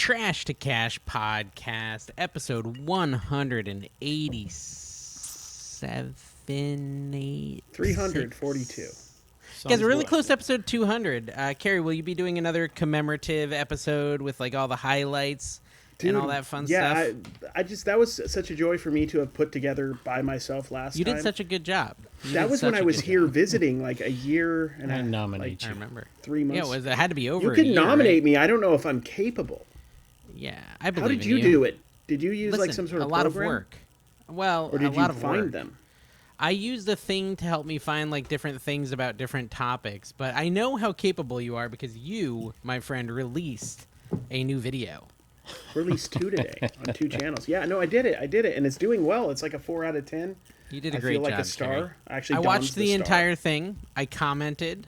Trash to Cash podcast, episode 187. 342. Guys, we're really close to episode 200. Carrie, will you be doing another commemorative episode with like all the highlights and all that fun stuff? I just that was such a joy for me to have put together by myself last time. You did such a good job. That was when I was here visiting like a year and I nominate you. I remember 3 months. Yeah, it had to be over. You can nominate right? me. I don't know if I'm capable. Yeah, I believe. How did you do it? Did you use like some sort of a lot program? of work? Well, or did a lot you of find work. them? I used a thing to help me find like different things about different topics, but I know how capable you are because you, my friend, released a new video. Released 2 today on 2 channels. Yeah, no, I did it, and it's doing well. It's like a 4 out of 10. You did a great job. I feel like a star. Carrie. Actually, I watched the entire thing. I commented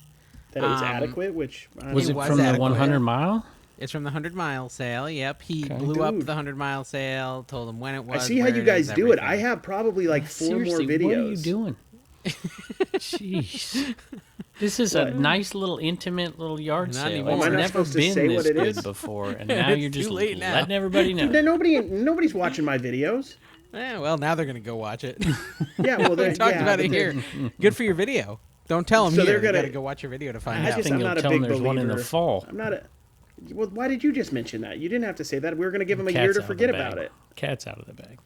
that it was adequate. Which was it from the 100 mile? It's from the 100-mile sale. Yep, he blew up the 100-mile sale. Told him when it was. I see how you guys do it. I have probably like 4 more videos. What are you doing? Jeez. This is a nice little intimate little yard sale. Well, it's never been this good before, and now you're just letting everybody know. Nobody's watching my videos. Yeah, well, now they're going to go watch it. Yeah, well, we talked about it here. Good for your video. Don't tell them so here. They're got to go watch your video to find out. I'm not a big believer. One in the fall. I'm not a... Well, why did you just mention that? You didn't have to say that. We were going to give them a year to forget about it. Cat's out of the bag.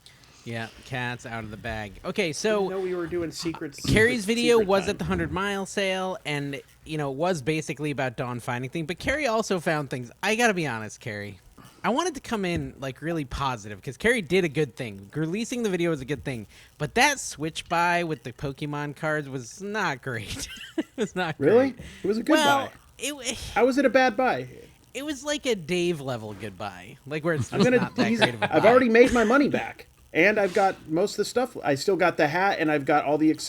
Yeah, cat's out of the bag. Okay, so we were doing secrets. Carrie's video was at the 100-mile sale, and it was basically about Dawn finding things. But Carrie also found things. I gotta be honest, Carrie. I wanted to come in like really positive because Carrie did a good thing. Releasing the video was a good thing, but that switch buy with the Pokemon cards was not great. It was not really. Great. It was a good buy. How was it a bad buy? It was like a Dave level goodbye, like where it's just not that great of a buy. I've already made my money back, and I've got most of the stuff. I still got the hat, and I've got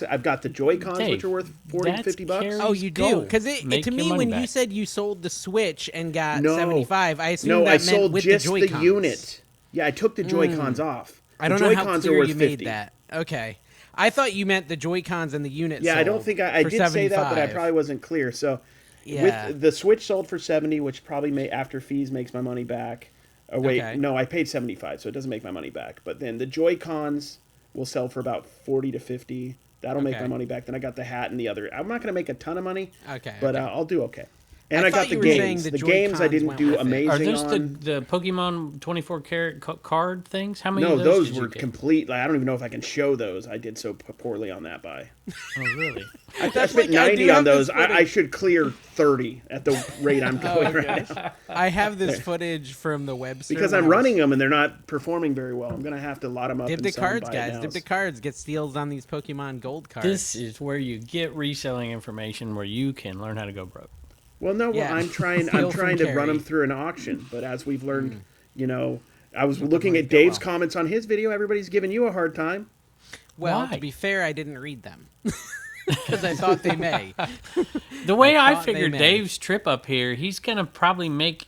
I've got the Joy-Cons, which are worth $40-$50. Oh, you do? Because to me, when you said you sold the Switch and got 75, I assumed that meant with the Joy-Cons. The unit. Yeah, I took the Joy-Cons off. I don't know how clear you made that. Okay. I thought you meant the Joy-Cons and the unit. Yeah, I don't think I did 75. Say that, but I probably wasn't clear. So. Yeah. With the Switch sold for 70, which probably after fees makes my money back. Oh wait, no, I paid 75, so it doesn't make my money back. But then the Joy-Cons will sell for about 40 to 50. That'll make my money back. Then I got the hat and the other. I'm not going to make a ton of money. But I'll do okay. And I got the games. The games I didn't do amazing on. Are those the Pokemon 24-karat card things? How many? No, of those were complete. Like, I don't even know if I can show those. I did so poorly on that buy. Oh, really? I spent 90 on those. I should clear 30 at the rate I'm going right now. I have this footage from the website because I'm running them and they're not performing very well. I'm going to have to lot them up. Dip the cards, guys. Dip the cards. Get steals on these Pokemon Gold cards. This is where you get reselling information where you can learn how to go broke. Well, no, I'm trying to run them through an auction. But as we've learned, I was looking at Dave's comments on his video. Everybody's giving you a hard time. Well, to be fair, I didn't read them because I thought they may. The way I figured Dave's trip up here, he's going to probably make,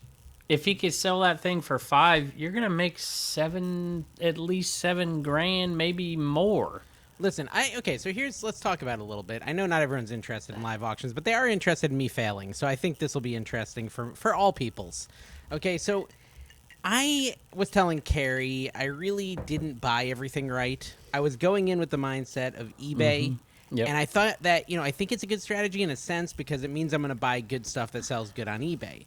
if he could sell that thing for $5, you're going to make at least $7,000, maybe more. Listen, so let's talk about it a little bit. I know not everyone's interested in live auctions, but they are interested in me failing, so I think this will be interesting for all peoples. Okay, so I was telling Carrie I really didn't buy everything right. I was going in with the mindset of eBay, and I thought that, I think it's a good strategy in a sense because it means I'm going to buy good stuff that sells good on eBay.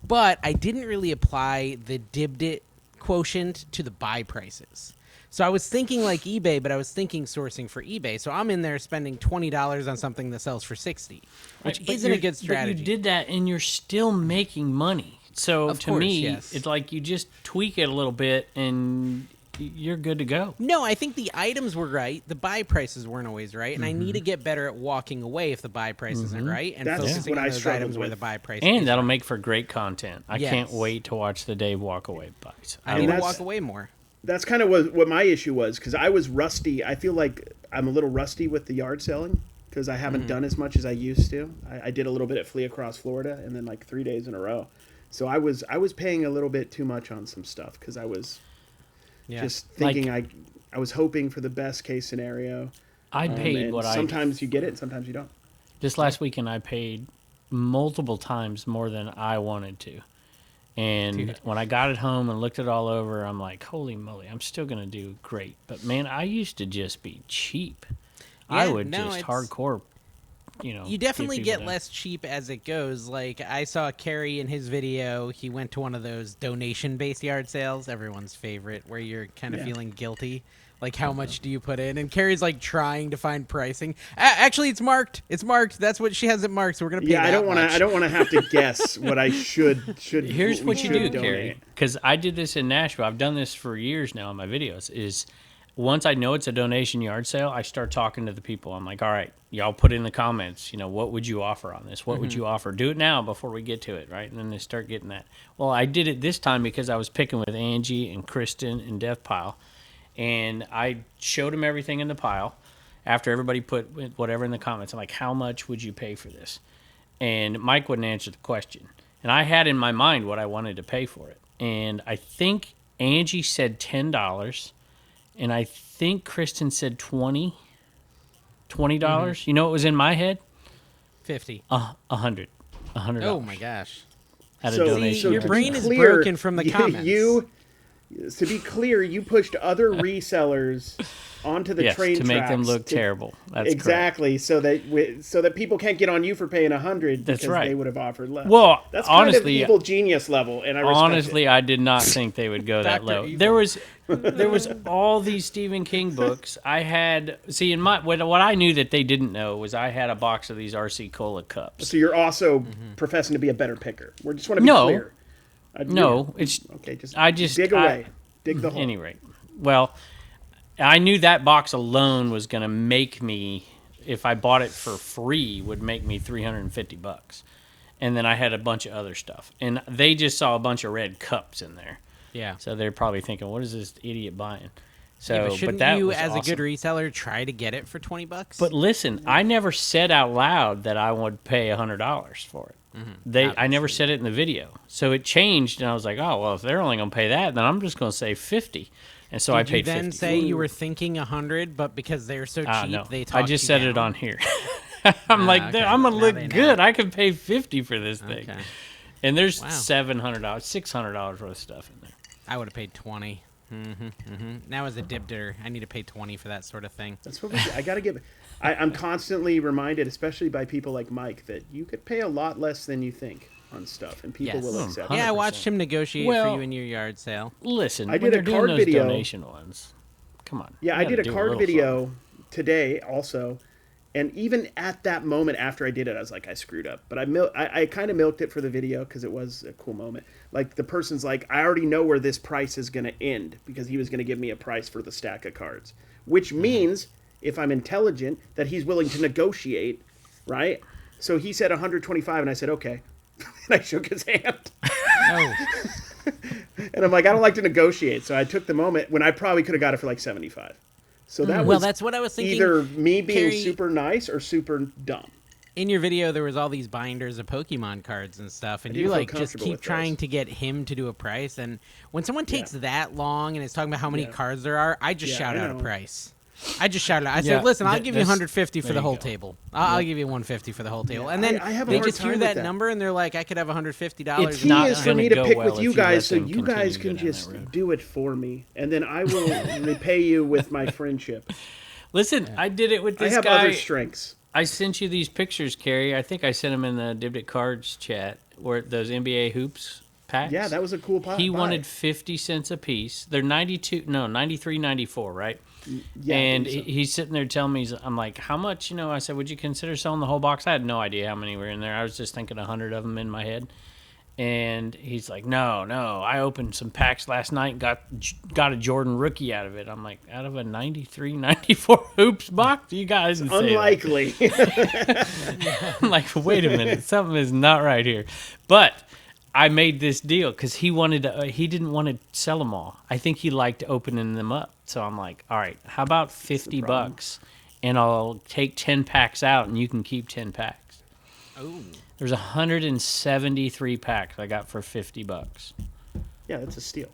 But I didn't really apply the DibDit quotient to the buy prices. So I was thinking like eBay, but I was thinking sourcing for eBay. So I'm in there spending $20 on something that sells for $60, which isn't a good strategy. But you did that, and you're still making money. So to me, it's like you just tweak it a little bit, and you're good to go. No, I think the items were right. The buy prices weren't always right, and I need to get better at walking away if the buy price isn't right, and focusing on those items where the buy price is. And that'll make for great content. I can't wait to watch the Dave walk away buys. I need to walk away more. That's kind of what my issue was, because I was rusty. I feel like I'm a little rusty with the yard selling because I haven't done as much as I used to. I did a little bit at Flea Across Florida and then like 3 days in a row. So I was paying a little bit too much on some stuff because I was just thinking I was hoping for the best case scenario. I paid sometimes you get it and sometimes you don't. This last weekend I paid multiple times more than I wanted to. And Dude. when I got it home and looked it all over, I'm like, holy moly, I'm still going to do great. But, man, I used to just be cheap. I would just hardcore, You definitely give get people less cheap as it goes. Like, I saw Kerry in his video. He went to one of those donation-based yard sales, everyone's favorite, where you're kind of feeling guilty. Like, how much do you put in? And Carrie's, like, trying to find pricing. Actually, it's marked. It's marked. That's what she has it marked, so we're going to pay I don't want to. I don't want to have to guess what I should. Here's what you do, donate. Carrie, because I did this in Nashville. I've done this for years now in my videos. Is once I know it's a donation yard sale, I start talking to the people. I'm like, all right, y'all put in the comments, what would you offer on this? What would you offer? Do it now before we get to it, right? And then they start getting that. Well, I did it this time because I was picking with Angie and Kristen and Death Pile. And I showed them everything in the pile after everybody put whatever in the comments. I'm like, how much would you pay for this? And Mike wouldn't answer the question. And I had in my mind what I wanted to pay for it. And I think Angie said $10. And I think Kristen said $20. You know what was in my head? 50. $100. Oh, my gosh. At a So- donation. so Your to be brain is clear, broken from the comments. To be clear, you pushed other resellers onto the yes, train to make them tracks look terrible. That's exactly, so that people can't get on you for paying $100 That's because right. they would have offered less. Well, that's honestly, kind of evil genius level, and I respect honestly, it. I did not think they would go that Dr. low. Evil. There was all these Stephen King books. I had in my what I knew that they didn't know was I had a box of these RC Cola cups. So you're also professing to be a better picker. We just want to be No. clear. No, it's Okay, I just dig away. Dig the hole. At any rate, well, I knew that box alone was going to make me, if I bought it for free, would make me $350. And then I had a bunch of other stuff, and they just saw a bunch of red cups in there. Yeah. So they're probably thinking, "What is this idiot buying?" So, Yeah, but shouldn't that you, was as awesome. a good reseller, try to get it for $20? But listen, I never said out loud that I would pay $100 for it. I never said it in the video, so it changed, and I was like, "Oh well, if they're only going to pay that, then I'm just going to say 50." And so I Did you paid then 50. say you were thinking 100, but because they're so cheap, No, they talked I just you said down? it on here. I'm like, okay. I'm gonna Now look they know. good. I can pay 50 for this thing, Okay. and there's Wow. $700, $600 worth of stuff in there. I would have paid 20. Now as a dibder, I need to pay 20 for that sort of thing. That's what I got to give. I'm constantly reminded, especially by people like Mike, that you could pay a lot less than you think on stuff, and people Yes. will accept. Yeah, I 100%. watched him negotiate for Well- you in your yard sale. Listen, I when did a they're doing card those video. donation ones, come on. Yeah, you I gotta did a do card little video today also, and even at that moment after I did it, I was like, I screwed up. But I kind of milked it for the video because it was a cool moment. Like the person's like, I already know where this price is going to end because he was going to give me a price for the stack of cards, which means if I'm intelligent that he's willing to negotiate, right? So he said 125, and I said okay, and I shook his hand. Oh, And I'm like, I don't like to negotiate. So I took the moment when I probably could have got it for like 75. So that well, was that's what I was thinking. either me being Carrie- super nice or super dumb. In your video, there was all these binders of Pokemon cards and stuff, and didn't you feel like just comfortable keep with trying those. to get him to do a price. And when someone takes that long and is talking about how many Yeah. cards there are, I just Yeah, shout I out a know. price. I just shouted out. I Yeah, said, "Listen, I'll that- give you that's- 150 for there the you whole go. table. I'll give you 150 for the whole table." And then I have a they hard just hear time that with that. number and they're like, "I could have $150." It's The key not is for gonna me to go pick well with if you you let guys, so them you guys continue to can go down just that road. do it for me, and then I will repay you with my friendship. Listen, I did it with I this have guy. other strengths. I sent you these pictures, Carrie. I think I sent them in the Dibbit Cards chat, where those NBA hoops packs. Yeah, that was a cool pot. He wanted 50 cents a piece. They're 93.94, right? Yeah, I And think so. he's sitting there telling me, I'm like, how much? I said, would you consider selling the whole box? I had no idea how many were in there. I was just thinking 100 of them in my head. And he's like, no. I opened some packs last night and got a Jordan rookie out of it. I'm like, out of a 93.94 hoops box? You guys didn't say that. Unlikely. I'm like, wait a minute, something is not right here. But I made this deal because he didn't want to sell them all. I think he liked opening them up. So I'm like, all right, how about $50 and I'll take 10 packs out and you can keep 10 packs. Oh, There's 173 packs I got for $50. Yeah, that's a steal.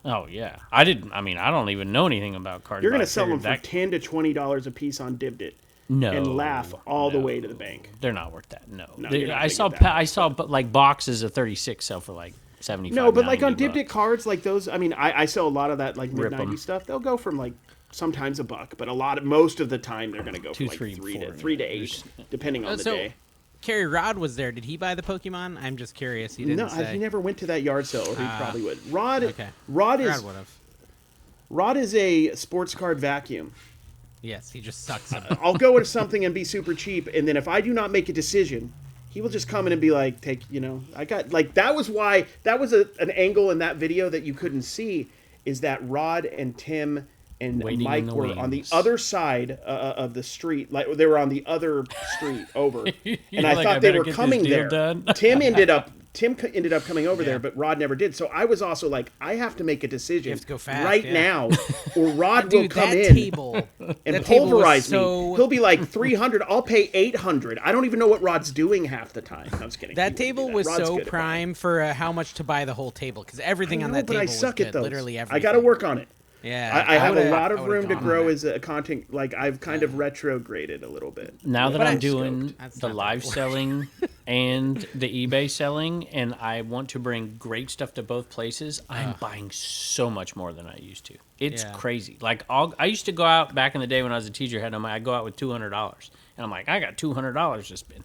Oh yeah, I don't even know anything about cards. You're but going I to sell them figured for $10 to $20 a piece on Dibdit no, and laugh all the way to the bank. They're not worth that. No, No, you're not I gonna saw get that. I saw like boxes of 36 sell for like $75. No, but like on $90. Dibdit cards, like those, I mean, I sell a lot of that like Rip mid 'em. '90s stuff. They'll go from like sometimes $1, but most of the time they're going to go Two, from like three, three four, to 3 to yeah. 8, depending on the So, day. Kerry Rod was there. Did he buy the Pokemon? I'm just curious. He didn't No, say. he never went to that yard sale, or he probably would. Rod, Okay. Rod is would have. Rod is a sports card vacuum. Yes, he just sucks them. I'll go with something and be super cheap, and then if I do not make a decision, he will just come in and be like, I got, like, that was an angle in that video that you couldn't see, is that Rod and Tim and Waiting Mike in the were on the wings. other side of the street, like they were on the other street over, and You're I like, thought I they better were get this coming deal there. done. Tim ended up coming over there, but Rod never did. So I was also like, I have to make a decision have to go fast, right yeah. now, or Rod will Dude, come that in table, and that table was pulverize so... me. He'll be like 300. I'll pay 800. I don't even know what Rod's doing half the time. I'm just kidding. He That wouldn't do table that. was Rod's so good at buying. prime for how much to buy the whole table, because everything I on know, that but table I was suck good. at those. Literally everything. I got to work on it. Yeah, I have a would've- lot I of would've room to gone grow on as a content. Like I've kind of retrograded a little bit. Now that But I'm I'm doing stoked. That's the not live that word. selling and the eBay selling, and I want to bring great stuff to both places, I'm buying so much more than I used to. It's Yeah. crazy. Like I used to go out back in the day when I was a teacher. I'd go out with $200, and I'm like, I got $200 to spend.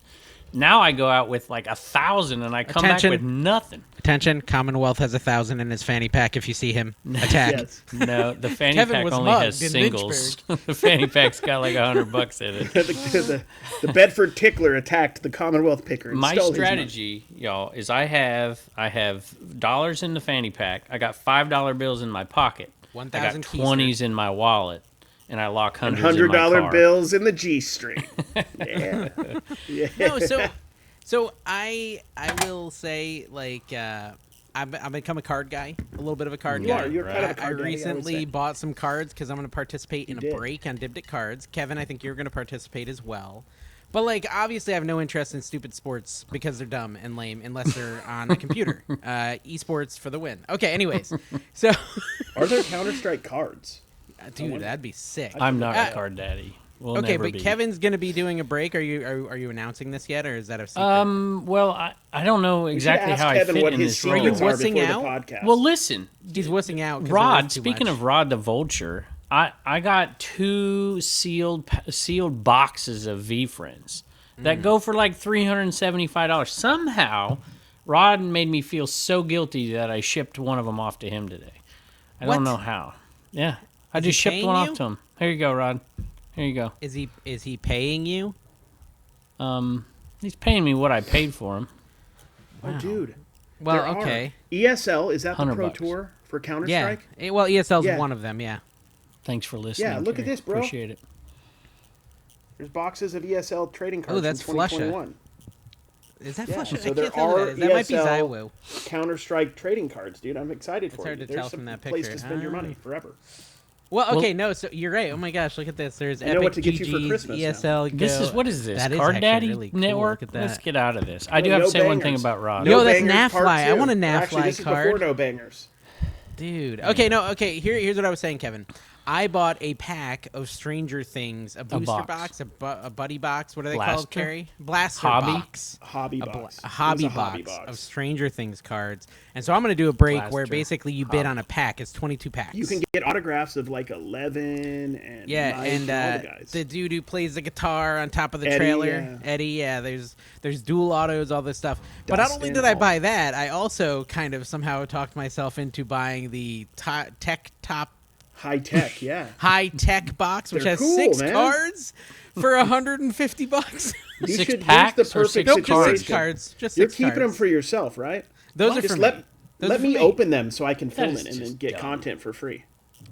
Now I go out with like 1,000, and I come Attention. back with nothing. Attention, Commonwealth has 1,000 in his fanny pack if you see him. Attack. Yes. No, the fanny Kevin pack was only has mugged in singles. The fanny pack's got like $100 in it. the Bedford tickler attacked the Commonwealth picker. And My stole his money. strategy, y'all, is I have dollars in the fanny pack. I got $5 bills in my pocket. I 1,000 got keister. 20s in my wallet, and I lock hundreds $100 in my car. bills in the G string. Yeah. Yeah. No, so I will say, like, I've become a card guy, a little bit of a card You guy. are. You're kind of a I card daddy, I would recently say. bought some cards because I'm going to participate in a did. break on Dibdit cards. Kevin, I think you're going to participate as well. But, like, obviously I have no interest in stupid sports because they're dumb and lame unless they're on a computer. Esports for the win. Okay, anyways. So, Are there Counter-Strike cards? dude, that'd be sick. I'm not Uh, a card daddy. We'll Okay, never but be. Kevin's going to be doing a break. Are you announcing this yet, or is that a secret? Well, I don't know We should exactly ask how Kevin I fit what in his this role. secrets are Wussing before out? the podcast. Well, listen, He's wussing out. 'cause it Rod. was too Speaking much. of Rod the Vulture, I got 2 sealed boxes of V Friends that go for like $375. Somehow, Rod made me feel so guilty that I shipped one of them off to him today. I What? don't know how. Yeah, I Is just he shipped paying one you? off to him. Here you go, Rod. Here you go. Is he paying you? He's paying me what I paid for him. Oh, dude. Well, There are. okay. ESL, is that the $100 Pro bucks. Tour for Yeah. Counter-Strike? Well, ESL's Yeah. one of them. Yeah. Thanks for listening. Yeah, look at Kerry. this, bro. Appreciate it. There's boxes of ESL trading cards that's from Flusha. 2021. Is that Yeah, Flush? so I can't there tell who are that is. That might be ESL Zywo. Counter-Strike trading cards, dude. I'm excited for hard you. to There's tell some from that place picture. to spend your Ah. money forever. Well, okay, no. So you're right. Oh my gosh, look at this. There's I know Epic what to get you for GGs, Christmas now. ESL. This Go. is what is this? That is Card actually Daddy really cool. Network? Look at Let's that. get out of this. I do No have to say one bangers. thing about Rod. Yo, No that's Bangers Part Nafly. I 2. want a Actually, Nafly this is card. before No Bangers. Dude. Okay, no, okay. Here's what I was saying, Kevin. I bought a pack of Stranger Things, a booster box, a buddy box. What are they called, Blaster? Carrie? Blaster Hobby? box. Hobby A, box. a It hobby was a hobby box of Stranger Things cards. And so I'm going to do a break where Blaster. basically you bid on a pack. It's 22 packs. You can get autographs of like 11 and Yeah, Mike and all the guys. the dude who plays the guitar on top of the Eddie, trailer, yeah. Eddie. Yeah, there's dual autos, all this stuff. But not only Dustin, did I all- buy that, I also kind of somehow talked myself into buying the tech top High tech, yeah. high tech box, which They're has cool, 6 man. cards for $150. You 6 should packs use the or perfect 6 Nope, just cards? 6 cards. Just You're 6 keeping them cards. for yourself, right? Those are Just for let me. Those let are for me me. open them so I can film is it and then just get dumb. content for free.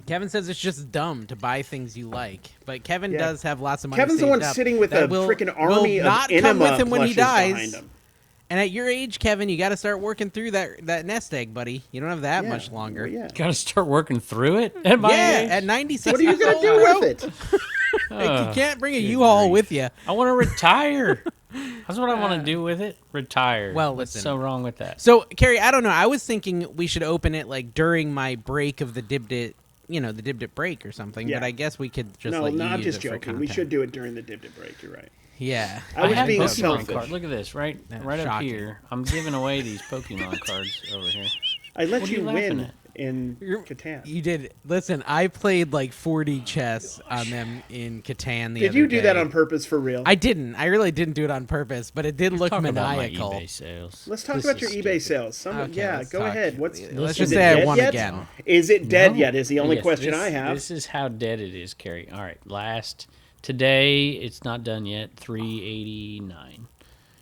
Kevin says it's just dumb to buy things you like, but Kevin Yeah. does have lots of money. Kevin's the saved one up sitting with that a will- freaking will army of not come enema with him when he plushes dies. behind him. And at your age, Kevin, you got to start working through that nest egg, buddy. You don't have that Yeah, much longer. well, yeah. Got to start working through it at my Yeah, age? at 96 What are you years gonna old, do bro. with it? Like, you can't bring a U-Haul with you. I want to retire. That's what I want to do with it. Retire. Well, What's listen. so wrong with that? So, Carrie, I don't know. I was thinking we should open it like during my break of the Dibdit, the Dibdit break or something. Yeah. But I guess we could just No, let you I'm use just it for joking. We content. should do it during the Dibdit break. You're right. Yeah. I was have being Pokemon selfish. cards. Look at this, right up shocking. here. I'm giving away these Pokemon cards over here. I let What are you you laughing win at? in Catan. You did. Listen, I played like 40 chess on them in Catan the Did other you do that day. on purpose for real? I didn't. I really didn't do it on purpose, but it did look Talk maniacal. about my eBay sales. Let's talk This about your is eBay stupid. sales. Okay, let's Go talk. ahead. Let's is just it say I dead won yet? again. Is it dead No. yet? Is the only Yes, question this- I have. This is how dead it is, Carrie. All right, today it's not done yet. 389.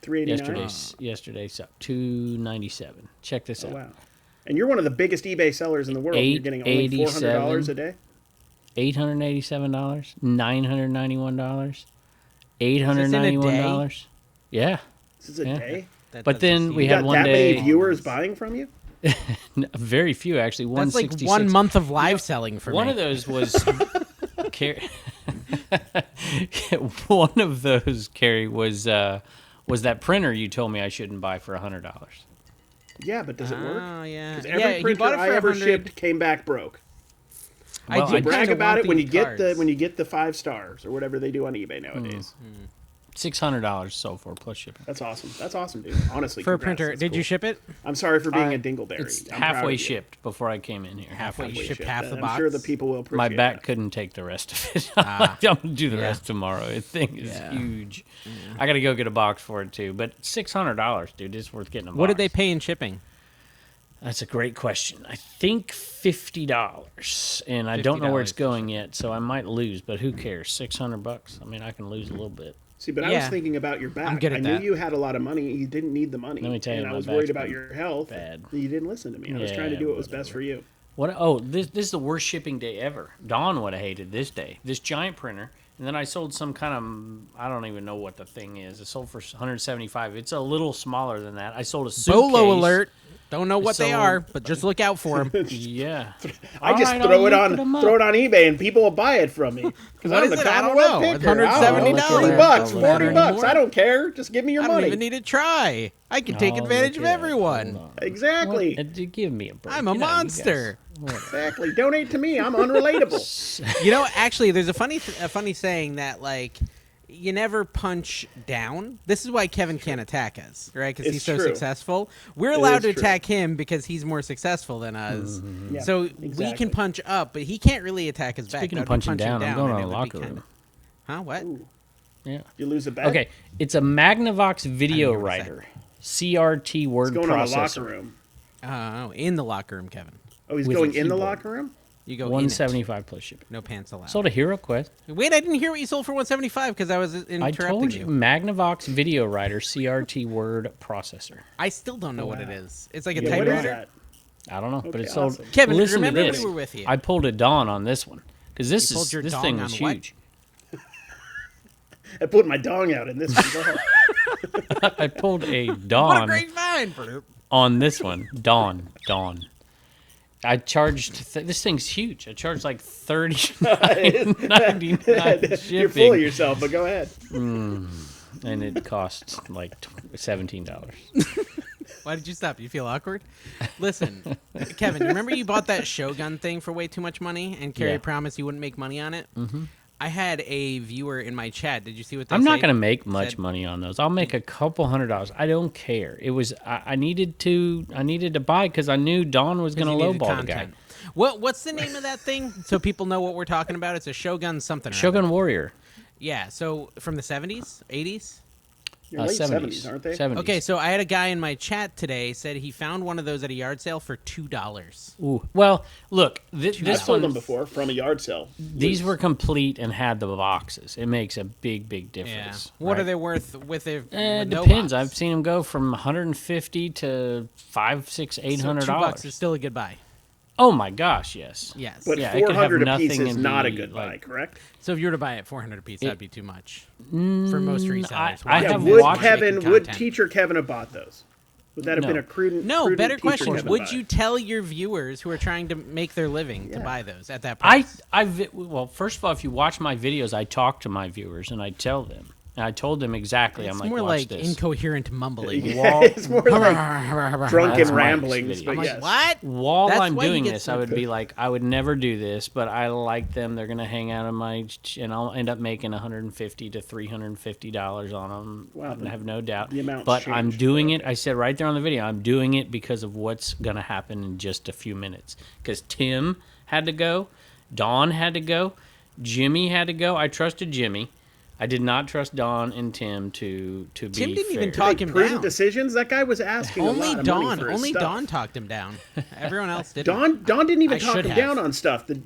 389. Yesterday's up 297. Check this out. Wow. And you're one of the biggest eBay sellers in the world. You're getting only $400 a day. $887, $991, $891. Yeah. This is a Yeah. day. But then we You had got one that day. many viewers buying from you? Very few, actually. That's like 166. 1 month of live selling for One me. of those was. One of those, Carrie, was that printer you told me I shouldn't buy for $100. Yeah, but does it work? Oh, yeah. Because Yeah, every he printer bought it I for ever 100. shipped came back broke. I Well, do I Brag kinda about want it when you these get cards. the 5 stars or whatever they do on eBay nowadays. $600 sold for plus shipping. That's awesome, dude. Honestly, For a congrats. printer. That's Did you cool. ship it? I'm sorry for being I- a dingleberry. It's I'm proud halfway of you. shipped before I came in here. Halfway You Halfway shipped shipped. half the I'm box? sure the people will appreciate My back that. couldn't take the rest of it. I'm gonna do the Yeah. rest tomorrow. The thing is Yeah. huge. I got to go get a box for it too. But $600, dude, it's worth getting a box. What did they pay in shipping? That's a great question. I think $50, and I don't know where it's $50 going yet, so I might lose. But who cares? $600. I mean, I can lose a little bit. See, but I was Yeah. thinking about your back. I'm good at I knew that. you had a lot of money. You didn't need the money. Let me tell you, and I my was back's worried about been your health. bad. You didn't listen to me. I was trying to Yeah, do what was best for you. What? Oh, this is the worst shipping day ever. Dawn would have hated this day. This giant printer, and then I sold some kind of, I don't even know what the thing is. It sold for $175. It's a little smaller than that. I sold a suitcase. Bolo alert. Don't know what they So- are, but just look out for them. Yeah. I just Alright, throw I'll it look on up. eBay and people will buy it from me. Because What I'm is the it? I don't Commonwealth know. It's picker. $170. $40, I'll look $40. it up. I don't care. Just give me your I don't money. even need to try. I can take I'll advantage of look it up. everyone. Hold on. Exactly. Give me a break. I'm a You know, you guys- monster. Exactly. Donate to me. I'm unrelatable. You know, actually, there's a funny saying that like you never punch down. This is why Kevin can't attack us, right? Because It's he's so true. successful. We're allowed to is true. attack him because he's more successful than us. Yeah, So we exactly. can punch up, but he can't really attack us back. Speaking of That would be punching down, I'm going and on it a would be locker kinda- room. Huh? What? Ooh. Yeah. You lose a bet? Okay, it's a Magnavox video you were saying. writer, CRT word Going on the processor. locker room. Oh, in the locker room, Kevin. Oh, he's With a going in the keyboard. locker room? You go in it. 175 plus shipping. No pants allowed. Sold a Hero Quest. Wait, I didn't hear what you sold for 175 because I was interrupting I told you, you. Magnavox video writer, CRT word processor. I still don't know what it is. It's like a Yeah, what is typewriter. that? I don't know, but Okay, it sold. awesome. Kevin, listen remember to this. we were with you. I pulled a Dawn on this one because this You pulled your this dong thing on was what? huge. I put my dong out in this one. Go ahead. I pulled a What a Dawn great find! on this one. Dawn. I charged this thing's huge. I charged like $39.99 You're full of shipping, yourself, but go ahead. and it cost like $17. Why did you stop? You feel awkward? Listen, Kevin, remember you bought that Shogun thing for way too much money, and Carrie Yeah. promised you wouldn't make money on it? Mm-hmm. I had a viewer in my chat. Did you see what they I'm not said? going to make much Said- money on those. I'll make a couple $100. I don't care. It was I needed to buy because I knew Dawn was going to You needed lowball the guy. content. What's the name of that thing? So people know what we're talking about. It's a Shogun something. or other. Shogun Warrior. Yeah. So from the 70s, 80s. You're late 70s, aren't they? 70s. Okay, so I had a guy in my chat today said he found one of those at a yard sale for $2. Ooh. Well, look, this I've sold them one, before from a yard sale. these were complete and had the boxes. It makes a big Yeah. difference. What right? are they worth with their? It with no depends. box? I've seen them go from 150 to $500, $600, $800. So $2 is still a good buy. Oh my gosh, yes. Yes. But Yeah, it could have 400 a piece nothing is and not a be, good buy, like- correct? So if you were to buy it 400 a piece, that'd be too much for most resellers. I Yeah, have would watched- Kevin, making would content. teacher Kevin have bought those? Would that have No. been a prudent? No, prudent better teacher question is: Kevin would buy? you tell your viewers who are trying to make their living to Yeah. buy those at that price? Well, first of all, if you watch my videos, I talk to my viewers and I tell them. And I told him exactly. It's I'm like, more watch like this. incoherent mumbling. Yeah, it's more like drunken That's Mike's ramblings. video. But yes. What? While That's I'm why he doing gets this, I would be like, I would never do this, but I like them. They're gonna hang out in my, and I'll end up making $150 to $350 on them. Wow, I have no doubt. the amount's But I'm changed, doing though. it. I said right there on the video, I'm doing it because of what's gonna happen in just a few minutes. Because Tim had to go, Don had to go, Jimmy had to go. I trusted Jimmy. I did not trust Don and Tim to be Tim didn't fair. even talk him Prudent down. decisions. That guy was asking Only a lot of Don. money for his Only stuff. Don talked him down. Everyone else didn't. Don didn't even I talk should him have. down on stuff. The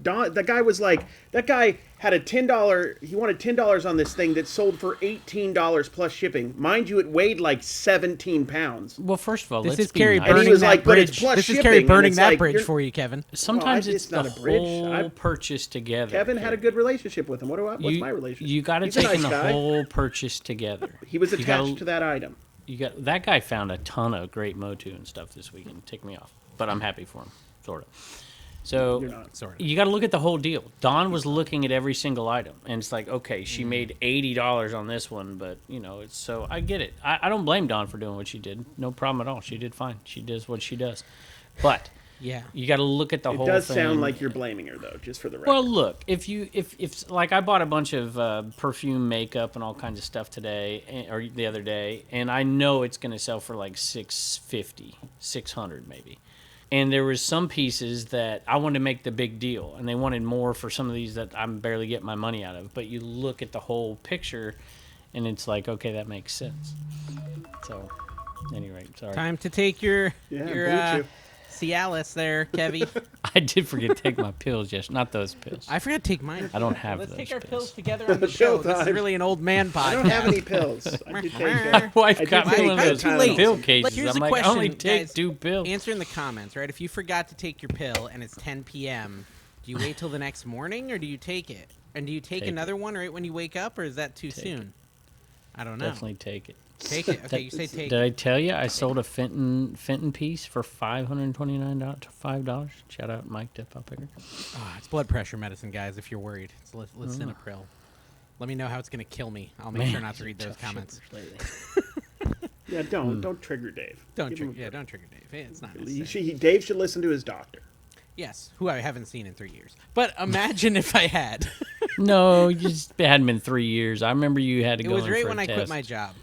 guy was like, that guy had a $10. He wanted $10 on this thing that sold for $18 plus shipping. Mind you, it weighed like 17 pounds. Well, first of all, This let's is be Carrie nice. And he burning was that like, but it's bridge. plus This is shipping, Carrie and burning it's that like, bridge you're- for you, Kevin. Sometimes Well, it's it's not the a bridge. whole purchase together. Kevin had a good relationship with him. What's my relationship? You got to He's a take nice the guy. whole purchase together. He was You attached gotta- to that item. You got that guy found a ton of great Motu and stuff this weekend. Tick me off, but I'm happy for him, sort of. So You're not. Sort of. you got to look at the whole deal. Don was looking at every single item, and it's like, okay, she made $80 on this one, but it's so I get it. I don't blame Don for doing what she did. No problem at all. She did fine. She does what she does, but Yeah. you got to look at the It whole does thing. sound like you're blaming her, though, just for the record. Well, look, if like I bought a bunch of perfume, makeup, and all kinds of stuff today or the other day, and I know it's going to sell for like $650, $600 maybe. And there was some pieces that I wanted to make the big deal, and they wanted more for some of these that I'm barely getting my money out of. But you look at the whole picture, and it's like, okay, that makes sense. So, anyway, sorry. Time to take your Yeah, your boot you. Cialis there, Kevy. I did forget to take my pills, yes, not those pills. I forgot to take mine. I don't have Let's those take our pills. pills together on the show. This is time. really an old man podcast. I don't have any pills. I did take My Wife I did got me take one of those too late. pill But cases. here's I'm the like, question, I only take guys. 2 pills. Answer in the comments, right? If you forgot to take your pill and it's 10 p.m., do you wait till the next morning or do you take it? And do you take Take another one right when you wake up, or is that too soon? I don't know. Definitely take it. Take it. Okay, you say take Did it. I tell you I sold a Fenton piece for $529 to $5? Shout out Mike Dip up here. Oh, it's blood pressure medicine, guys, if you're worried. It's lisinopril. Let me know how it's going to kill me. I'll make sure not to read those comments. Yeah, don't trigger Dave. Don't Give him trigger. a Yeah, don't trigger Dave. Hey, it's not break. necessary. Dave should listen to his doctor. Yes, who I haven't seen in 3 years. But imagine if I had. No, it hadn't been 3 years. I remember you had to It go was in right for when a I quit test. my job.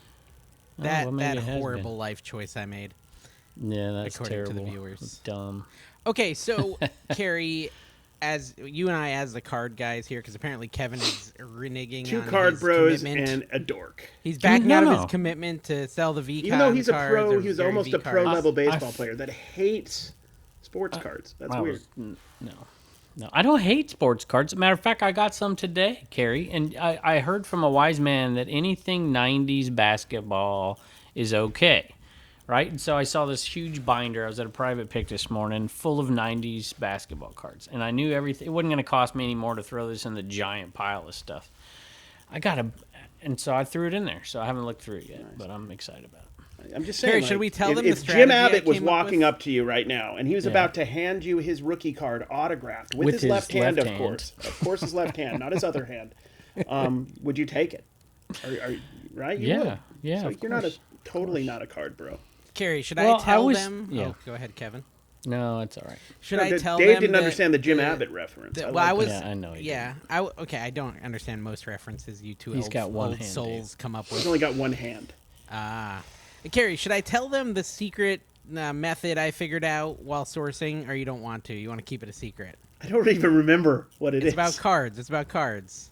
Oh, That well, maybe that it has horrible been. life choice I made. Yeah, that's according to the terrible. viewers. Dumb. Okay, so Carrie, as you and I, as the card guys here, because apparently Kevin is reneging Two on card his bros commitment. and a dork. He's backing No, out of no. his commitment to sell the V cards. Even though he's a cards pro, or he was Gary almost V a pro cards. level baseball f- player that hates sports cards. That's weird. No, I don't hate sports cards. As a matter of fact, I got some today, Carrie, and I heard from a wise man that anything 90s basketball is okay, right? And so I saw this huge binder. I was at a private pick this morning full of 90s basketball cards, and I knew everything. It wasn't going to cost me any more to throw this in the giant pile of stuff. And so I threw it in there. So I haven't looked through it yet, but I'm excited about it. I'm just saying. Harry, should we tell them the if strategy Jim I Abbott was came up walking with? up to you right now and he was about to hand you his rookie card autographed with his left hand, left of hand. course, his left hand, not his other hand, would you take it? Right? You Yeah, would. yeah, So of you're course. totally not a card bro. Carrie, should Well, I tell I was- them? yeah. Oh, go ahead, Kevin. No, it's all right. Should I tell Dave them didn't that understand the Jim Abbott reference. that- I well, I like was. that. Yeah, I know he Yeah, okay. I don't understand most references you two He's old, got one old hand, souls come up He's with. only got one hand. Carrie, should I tell them the secret method I figured out while sourcing, or you don't want to? You want to keep it a secret? I don't even remember what it is. It's about cards. It's about cards.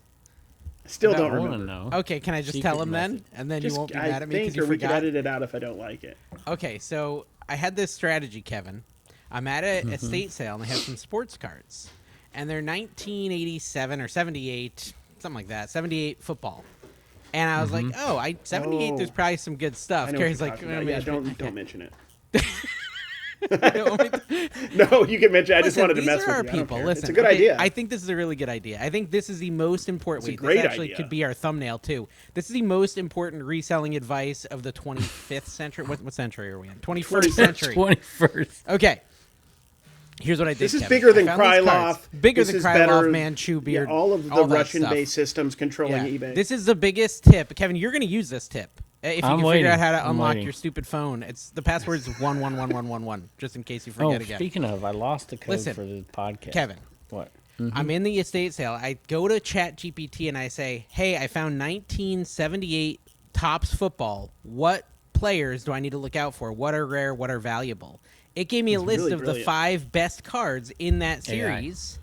I still about- don't I want to remember. know. Okay, can I just Secret tell them then, method. and then Just, you won't be I mad at me because think, you or we could forgot? edit it out if I don't like it. Okay, so I had this strategy, Kevin. I'm at Mm-hmm. a estate sale, and they have some sports cards. And they're 1987 or 78, something like that, 78 football. And I was like, oh, 78, Oh. there's probably some good stuff. I know Carrie's what like, you're talking about. Yeah, "Oh, don't mention it. don't want me to-" No, you can mention. I just Listen, wanted to these mess are with our you. I don't people. care. Listen, it's a good okay, idea. I think this is a really good idea. I think this is the most important. It's a Wait, great this actually idea. could be our thumbnail too. This is the most important reselling advice of the 25th century. What century are we in? 21st century. 21st. Okay. Here's what I did. This is Kevin. bigger than I found these cards. Krylov. Bigger This than is Krylov, better- Manchu, Beard. Yeah, all of the that Russian-based stuff. systems controlling eBay. This is the biggest tip, Kevin. You're going to use this tip if you I'm can waiting. figure out how to I'm unlock waiting. your stupid phone. It's the password's 111111, just in case you Oh, forget again. speaking of, I lost the code Listen, for the podcast. Kevin. What? I'm in the estate sale. I go to ChatGPT and I say, "Hey, I found 1978 Topps football. What players do I need to look out for? What are rare? What are valuable?" It gave me a list really of the brilliant. 5 best cards in that series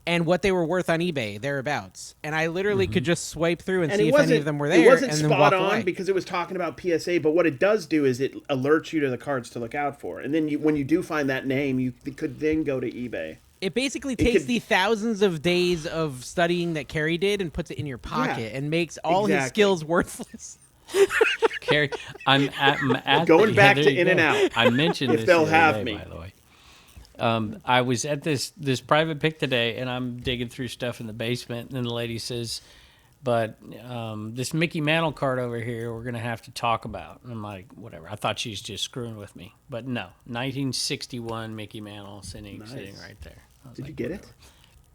and what they were worth on eBay, thereabouts. And I literally could just swipe through and see if any of them were there. It wasn't and then spot walk on away. because it was talking about PSA, but what it does do is it alerts you to the cards to look out for. And then when you do find that name, you could then go to eBay. It basically takes could- the thousands of days of studying that Kerry did and puts it in your pocket and makes all his exactly. skills worthless. Carrie, I'm at Going the, back there to you In-N-Out. I mentioned If this they'll the other have day, me. by the way. I was at this private pick today, and I'm digging through stuff in the basement, and the lady says, "But this Mickey Mantle card over here, we're gonna have to talk about." And I'm like, "Whatever." I thought she was just screwing with me, but no, 1961 Mickey Mantle sitting right there. I was Did like, you get it?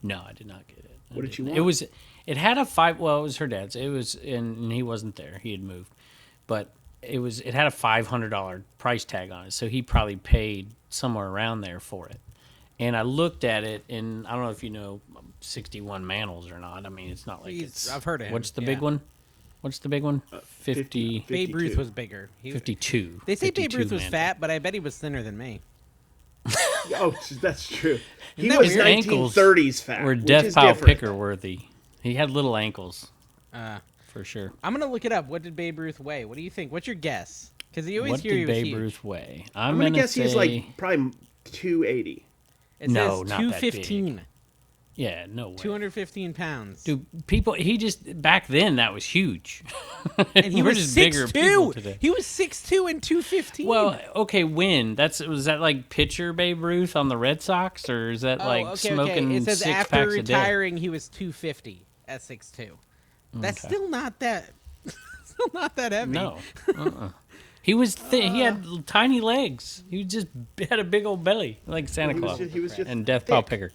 No, I did not get it. What did you It want? was. It had a 5. Well, it was her dad's. It was, and he wasn't there. He had moved, but it was. It had a $500 price tag on it, so he probably paid somewhere around there for it. And I looked at it, and I don't know if you know 61 Mantles or not. I mean, it's not like it's. I've heard of him. What's the Yeah. big one? What's the big one? 50. Babe 52. Ruth was bigger. 52. They say Babe 52 Ruth was Mantles. fat, but I bet he was thinner than me. Oh, that's true. He that was weird? 1930s fat. Were which death is pile different. picker worthy. He had little ankles for sure. I'm gonna look it up. What did Babe Ruth weigh? What do you think? What's your guess? Because you always What hear he did was Babe huge. Ruth weigh? I'm gonna guess he's say, like probably 280. It No, says not that 215. Yeah, no way. 215 pounds. Dude, people, he just, back then, that was huge. and he We're was just bigger people 6'2". today. He was 6'2" and 215. Well, okay, when? Was that like pitcher Babe Ruth on the Red Sox, or is that like smoking It says 6 after packs a day? retiring, he was 250 at 6'2". That's Okay. still not that. Still not that heavy. No. He was he had tiny legs. He just had a big old belly, like Santa He was Claus. just And Death Pile thick. Picker.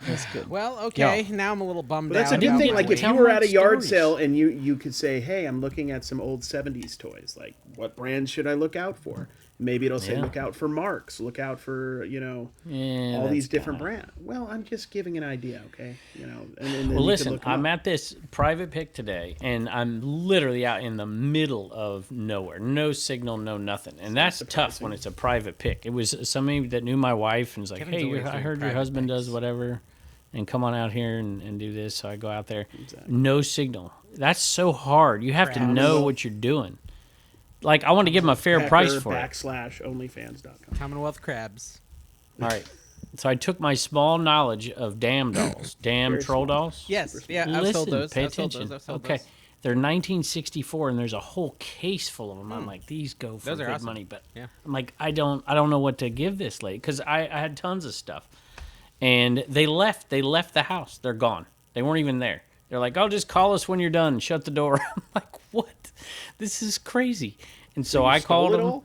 That's good. Well, okay. Now I'm a little bummed But that's out. a good about thing. my Like if weight. Tell you were me at a yard stories. sale and you could say, "Hey, I'm looking at some old '70s toys. Like, what brands should I look out for?" Maybe it'll say, Yeah. "Look out for Marks. Look out for Yeah, all these that's different kinda- brands." Well, I'm just giving an idea, okay? And then Well, you listen, can look 'em I'm up. at this private pick today, and I'm literally out in the middle of nowhere. No signal, no nothing. And that's tough when it's a private pick. It was somebody that knew my wife and was like, Kevin's hey, always I doing heard your private husband picks. does whatever, and come on out here and do this. So I go out there. Exactly. No signal. That's so hard. You have to Crabs. know what you're doing. Like, I want to give him a fair price for it. /onlyfans.com. Commonwealth crabs. All right. So I took my small knowledge of dam dolls, dam Very troll small. dolls. Yes. Yeah. I've Listen, sold those. pay I've sold attention. those. I've sold Okay, those. they're 1964, and there's a whole case full of them. I'm like, these go for Those are good awesome. money, but Yeah. I'm like, I don't know what to give this lady because I had tons of stuff, and they left the house. They're gone. They weren't even there. They're like, oh, just call us when you're done. Shut the door. I'm like, what? This is crazy. And so I called them.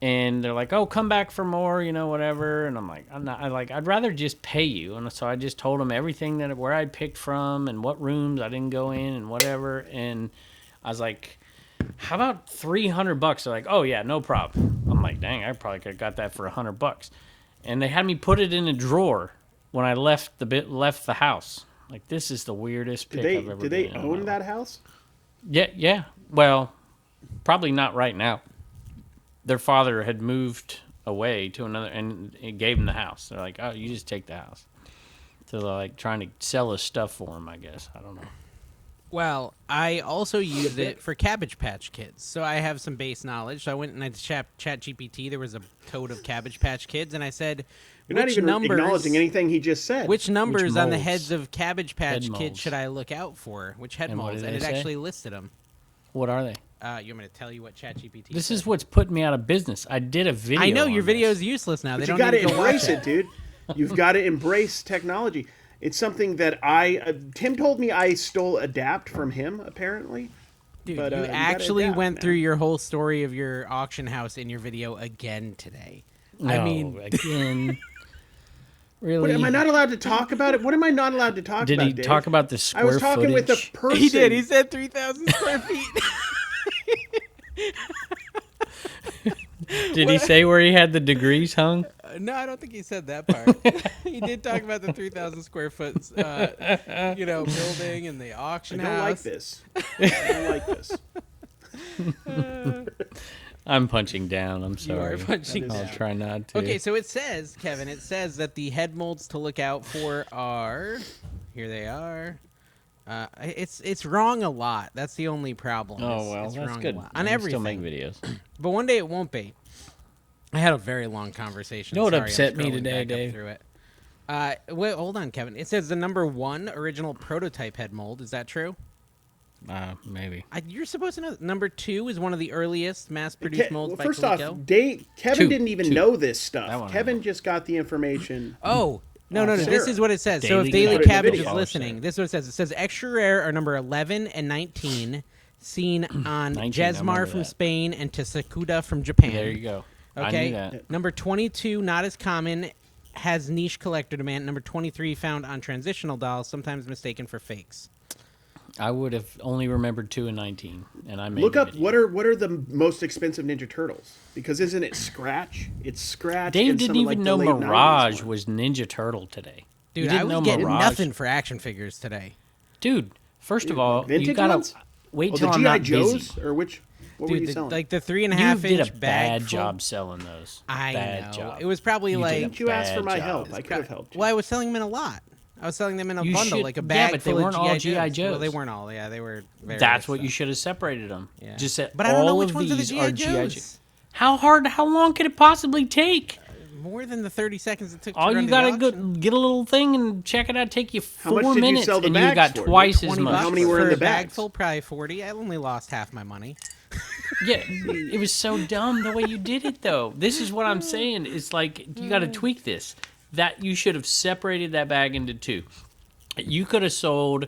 And they're like, "Oh, come back for more, whatever." And I'm like, I'd rather just pay you." And so I just told them everything where I picked from and what rooms I didn't go in and whatever. And I was like, "How about $300?" They're like, "Oh yeah, no problem." I'm like, "Dang, I probably could have got that for $100." And they had me put it in a drawer when I left the house. Like, this is the weirdest pick I've ever Did they been in own my that life. house? Yeah. Well, probably not right now. Their father had moved away to another, and it gave him the house. They're like, "Oh, you just take the house." So they're like trying to sell his stuff for him, I guess. I don't know. Well, I also used it for Cabbage Patch Kids, so I have some base knowledge. So I went and I chat GPT. There was a code of Cabbage Patch Kids, and I said, You're not which even numbers, acknowledging anything he just said. which numbers on the molds? heads of Cabbage Patch Head Kids molds. should I look out for? Which head And what molds? did And they it say? actually listed them. What are they? You want me to tell you what ChatGPT This said? is what's putting me out of business. I did a video. I know your on video this. is useless now. But They you don't got to need to go watch embrace it, dude. You've got to embrace technology. It's something that Tim told me I stole Adapt from him, apparently. Dude, But, you you gotta actually adapt, went man. through your whole story of your auction house in your video again today. No, I mean, again, really? What, am I not allowed to talk about it? What am I not allowed to talk Did about, he Dave? talk about the square I was talking with a footage? person. he did. He said 3,000 square feet. Did he say where he had the degrees hung? No, I don't think he said that part. He did talk about the 3,000 square foot, building and the auction I don't house. like this. I don't like this. I'm punching down. I'm You sorry. are punching That is down. I'll try not to. Okay, so it says, Kevin, that the head molds to look out for are, here they are. It's wrong a lot. That's the only problem. Oh, well, it's that's wrong good. A lot. I On can everything. still make videos. But one day it won't be. I had a very long conversation. You know what Sorry, I'm upset me scrolling today, back up Dave? through it. Wait, hold on, Kevin. It says the number 1 original prototype head mold. Is that true? Maybe. You're supposed to know. Number 2 is one of the earliest mass-produced molds by First Coleco. off, Kevin Two. didn't even Two. know this That stuff. one I Kevin know. just got the information. Oh, no. This Sarah. is what it says. So Daily if Daily Cabbage Cabbage video. is listening, this is what it says. It says extra rare are number 11 and 19, seen on 19, I Jesmar remember from that. Spain and Tsukuda from Japan. There you go. Okay. I knew that. Number 22, not as common, has niche collector demand. Number 23, found on transitional dolls, sometimes mistaken for fakes. I would have only remembered 2 and 19, and I made Look the up video. what are the most expensive Ninja Turtles? Because isn't it Scratch? It's Scratch. Dave and didn't some of, even like, the know late 90s Mirage one. was Ninja Turtle today. Dude, You I didn't was know getting Mirage? nothing for action figures today. Dude, first of all, vintage you gotta ones? wait Oh, till the I'm G.I. not Joes? busy. Or which? What were you Dude, selling? like the You 3.5 did inch a bag bad full- job selling those. I Bad know. job. It was probably You did like. a Didn't you ask for bad my job. help? I could have helped you. Well, I was selling them in a lot. I was selling them in a You bundle, should- like a yeah, bag but they full weren't of all G.I. G.I. Well, they Joes. weren't all. Yeah, they were. That's what you stuff. should have separated them. Yeah. Just said But I don't know all which of ones are the these G.I. are G.I. Joes. How long could it possibly take? More than the 30 seconds it took. All to run you the gotta auction. get a little thing and check it out. Take you How much 4 did you minutes, sell the and you bags got for? twice as 20 much. bucks How many were for in the a bag bags? full? Probably 40. I only lost half my money. Yeah, it was so dumb the way you did it, though. This is what I'm saying. It's like you got to tweak this. That you should have separated that bag into 2. You could have sold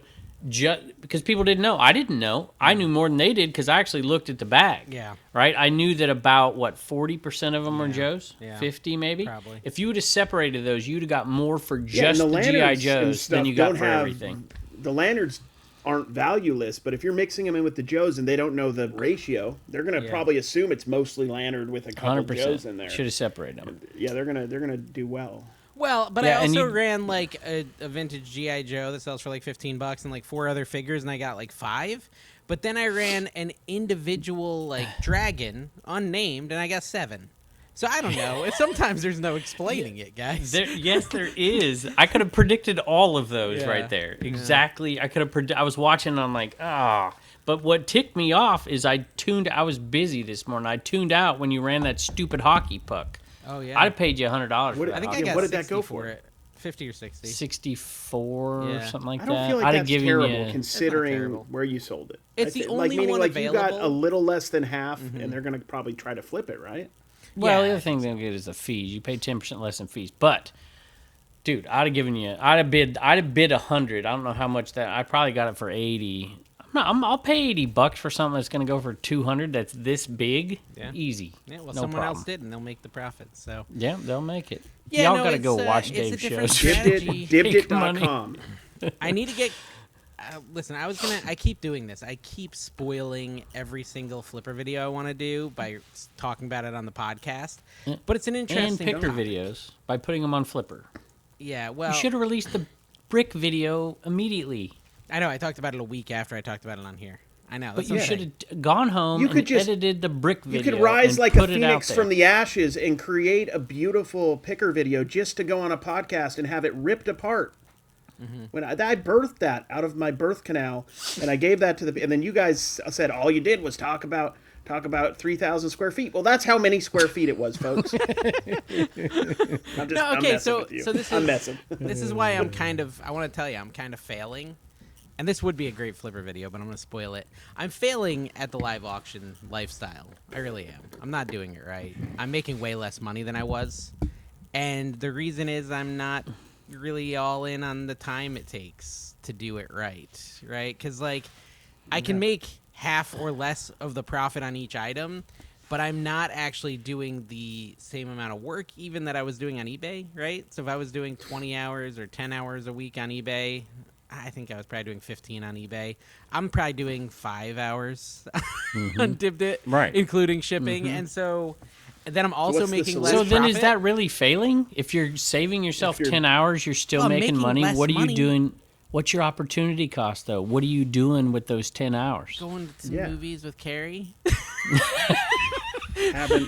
just because people didn't know. I didn't know. I knew more than they did because I actually looked at the bag. Yeah. Right. I knew that about 40% of them were Joes. Yeah. 50 maybe. Probably. If you would have separated those, you'd have got more for and just the the GI lanterns and Joes stuff than you got don't for have- everything. The lanterns aren't valueless, but if you're mixing them in with the Joes and they don't know the ratio, they're gonna Yeah. probably assume it's mostly lantern with a couple 100%. Joes in there. Should have separated them. Yeah, they're gonna do well. Well, but Yeah, I and also you- ran like a vintage GI Joe that sells for like $15 and like 4 other figures, and I got like 5. But then I ran an individual like dragon, unnamed, and I got 7. So I don't know. Sometimes there's no explaining it, guys. Yes, there is. I could have predicted all of those Yeah. right there. Exactly. I could have. I was watching. And I'm like, But what ticked me off is I was busy this morning. I tuned out when you ran that stupid hockey puck. Oh yeah. I'd have paid you $100 for What- that. I think hockey I got what did that 60 go for for? it. 50 or 60. 64 or Yeah. something like I that. don't feel like I'd have that's given terrible you. considering terrible. where you sold it. It's the only meaning one like you got available. a little less than half, and they're gonna probably try to flip it, right? Well, Yeah, the I other thing they'll get is the fees. You pay 10% less in fees. But, dude, I'd have bid 100. I don't know how much that. I probably got it for 80. I'll pay $80 for something that's going to go for 200. That's this big. Yeah. Easy. Yeah, well, no someone problem. else did, and they'll make the profit. So Yeah, they'll make it. Yeah, Y'all no, got to go it's, watch it's a Dave's different shows. strategy. Dibbed.com. I need to get. Listen, I keep doing this. I keep spoiling every single flipper video I want to do by talking about it on the podcast. But it's an And interesting picker topic. videos by putting them on Flipper. Yeah, well, You should have released the brick video immediately. I know. I talked about it a week after I talked about it on here. I know. But That's you okay. should have gone home You and could just- edited the brick You video. could rise and like a put it out phoenix there. from the ashes and create a beautiful picker video just to go on a podcast and have it ripped apart. When I birthed that out of my birth canal, and I gave that to and then you guys said all you did was talk about 3,000 square feet. Well, that's how many square feet it was, folks. I'm messing so with you. this I'm is messing. this is why I'm kind of. I want to tell you, I'm kind of failing. And this would be a great flipper video, but I'm going to spoil it. I'm failing at the live auction lifestyle. I really am. I'm not doing it right. I'm making way less money than I was. And the reason is I'm not really all in on the time it takes to do it right? Because, like, I can make half or less of the profit on each item, but I'm not actually doing the same amount of work even that I was doing on eBay, right? So if I was doing 20 hours or 10 hours a week on eBay, I think I was probably doing 15 on eBay. I'm probably doing 5 hours on Dibdit, Right. including shipping. And so then I'm also what's the making solution? less So then profit. is that really failing? If you're saving yourself If you're- 10 hours, you're still Well, making making money. less What are you money. doing? What's your opportunity cost, though? What are you doing with those 10 hours? going to some Yeah. movies with Carrie? having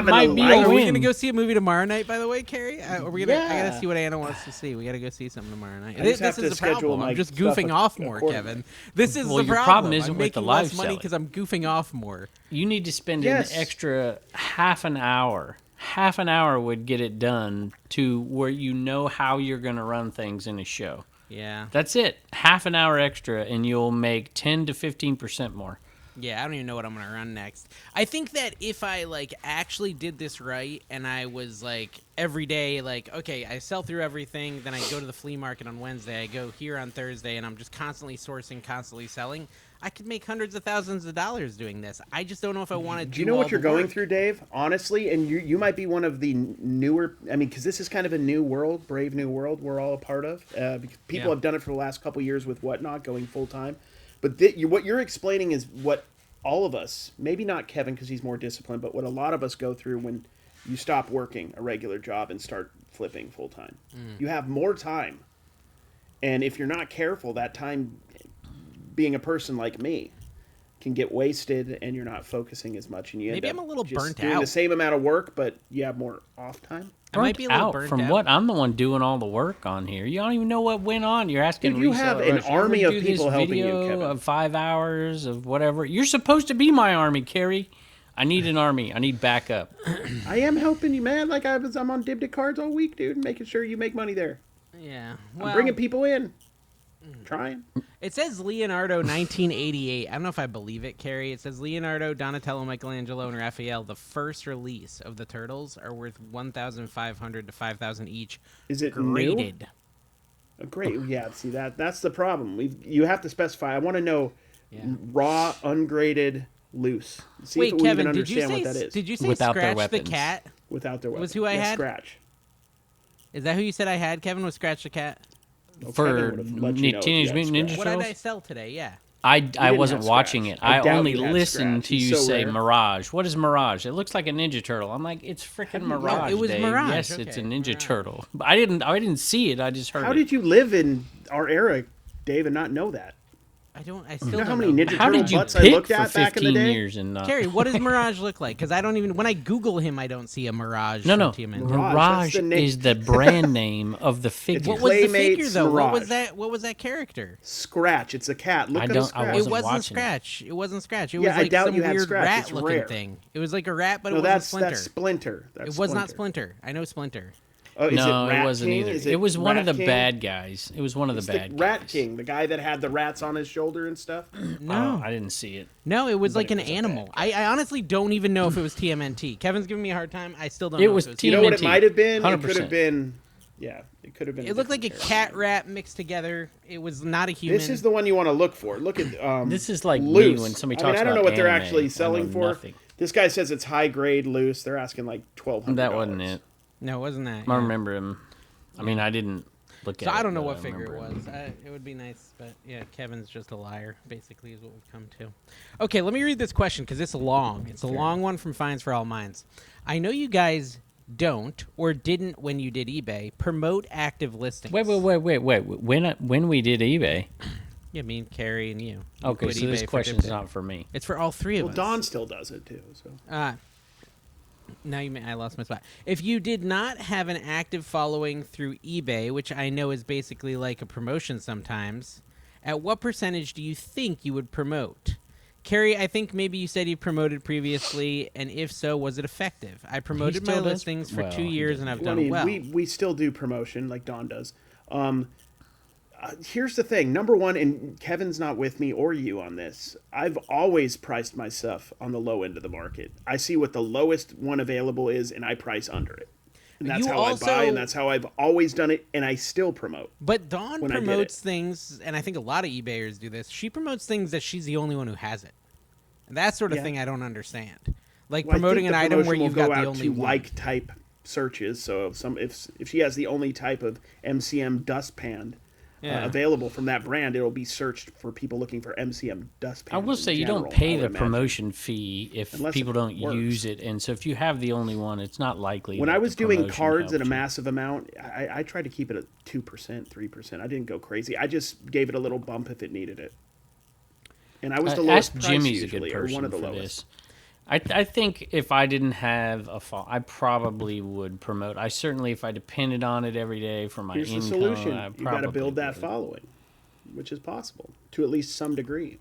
might a be a life. Are we win. going to go see a movie tomorrow night, by the way, Carrie? Are we gonna, I got to Yeah. see what Anna wants to see. We got to go see something tomorrow night. I just This have to is the schedule problem. my I'm just stuff goofing off more, accordingly. Kevin. This is Well, the your problem. problem isn't I'm with the making live less money selling. because I'm goofing off more. You need to spend Yes. an extra half an hour. Half an hour would get it done to where you know how you're going to run things in a show. Yeah. That's it. Half an hour extra, and you'll make 10 to 15% more. Yeah, I don't even know what I'm gonna run next. I think that if I like actually did this right and I was like every day, like, okay, I sell through everything, then I go to the flea market on Wednesday, I go here on Thursday, and I'm just constantly sourcing, constantly selling, I could make hundreds of thousands of dollars doing this. I just don't know if I want to do. Do you know all what you're the going work. through, Dave? Honestly, and you might be one of the newer. I mean, because this is kind of a new world, brave new world we're all a part of. Because people Yeah. have done it for the last couple years with Whatnot, going full time. But what you're explaining is what all of us, maybe not Kevin because he's more disciplined, but what a lot of us go through when you stop working a regular job and start flipping full time. You have more time, and if you're not careful, that time, being a person like me, can get wasted, and you're not focusing as much, and you Maybe end I'm up a little just burnt doing out. the same amount of work, but you have more off time. I might be a little out burnt from out. what? I'm the one doing all the work on here. You don't even know what went on. You're asking. Dude, you have Reseller an Rush, army ever of do this people helping you, video Kevin. Of 5 hours of whatever. You're supposed to be my army, Carrie. I need an army. I need backup. I am helping you, man. Like I'm on Dibdit cards all week, dude, making sure you make money there. Yeah, I'm well, bringing people in, trying. it says Leonardo 1988. I don't know if I believe it, Carrie. It says Leonardo, Donatello, Michelangelo, and Raphael, the first release of the Turtles, are worth 1,500 to 5,000 each. Is it new? graded? Great. Yeah. See that's the problem. You have to specify. I want to know Yeah. raw, ungraded, loose. See Wait, if we Kevin, even did you understand say what that is did you say Without their Scratch the weapons. Cat? without their weapon. was who I Yeah, had? Scratch. Is that who you said I had? Kevin was Scratch the Cat. Well, For Kevin would've let you know if Teenage you had Mutant Ninja Scratch. What did I Turtles? sell today? Yeah. I didn't wasn't have watching Scratch. it. I I doubt only you had listened Scratch. to He's you so say rare. Mirage. What is Mirage? It looks like a Ninja Turtle. I'm like, it's freaking Mirage. it was Dave. Mirage. Yes, it's a Okay, Ninja Mirage. Turtle. But I didn't see it. I just heard How it. did you live in our era, Dave, and not know that? I still You don't know how know. many Ninja How Turtle did you butts I pick looked for at back in the 15 day? years and not? Carrie, what does Mirage look like? Because I don't even when I Google him, I don't see a Mirage. No. from TMNT. Mirage, Mirage that's the name. is the brand name of the figure. What was the Playmates figure though? What was Mirage. that? What was that character? Scratch. It's a cat. Look I at a don't- I Scratch. It wasn't wasn't watching it. Scratch. It wasn't Scratch. It Yeah, was I like doubt some you had weird Scratch. It's rat-looking rare. thing. It was like a rat, but No, it wasn't that's Splinter. Splinter. That's It was not Splinter. Splinter. I know Splinter. Oh, is No, it Rat wasn't King? either. Is It was one of Rat the King? bad guys. It was one of the It's bad the guys. Rat King, the guy that had the rats on his shoulder and stuff. No, I didn't see it. no, it was But like it an was a bad animal. I honestly don't even know if it was TMNT. Kevin's giving me a hard time. I still don't It know was if it was You know what it TMNT. might have been? It 100%. could have been. Yeah, it could have been. It looked like a different cat character. rat mixed together. It was not a human. This is the one you want to look for. Look at This is like loose. me when somebody I mean, talks I don't about know what they're anime. actually I selling know for. nothing. This guy says it's high grade loose. They're asking like $1,200. That wasn't it. No, it wasn't that. I yeah. remember him. I mean, I didn't look at So it. I don't know but what I figure it remember was. him. It would be nice, but yeah, Kevin's just a liar. Basically, is what we've come to. Okay, let me read this question because it's long. It's a long one from Finds for All Minds. I know you guys don't or didn't when you did eBay promote active listings. Wait. When we did eBay? Yeah, me and Carrie and you. We Okay, put so this eBay for question's Dibdit. not for me. It's for all three of Well, us. Don still does it too. So Now I lost my spot. If you did not have an active following through eBay, which I know is basically like a promotion sometimes, at what percentage do you think you would promote? Carrie, I think maybe you said you promoted previously, and if so, was it effective? I promoted my still does- listings for well, 2 he years, and doesn't. I've Well, done I mean, well. we still do promotion like Don does. Here's the thing. Number one, and Kevin's not with me or you on this. I've always priced my stuff on the low end of the market. I see what the lowest one available is, and I price under it. And that's You how I buy, also- and that's how I've always done it, and I still promote. But Dawn when I did promotes it. things, and I think a lot of eBayers do this. She promotes things that she's the only one who has it. And that sort of Yeah. thing I don't understand. Like Well, I promoting think an the item where promotion you've will got go the out only to one. like type searches. So if she has the only type of MCM dustpan available from that brand, it'll be searched for people looking for MCM dustpans. I will say you general, don't pay I would the imagine. promotion fee if Unless people it don't works. use it, and so if you have the only one, it's not likely. When that I was the doing promotion cards at a helped you. massive amount, I tried to keep it at 2%, 3%. I didn't go crazy. I just gave it a little bump if it needed it. And I was the lowest Ask price Jimmy's usually, a good or person one of the for lowest. this. I think if I didn't have a I probably would promote. I certainly, if I depended on it every day for my Here's income, the solution. I You got to build that would. following, which is possible to at least some degree.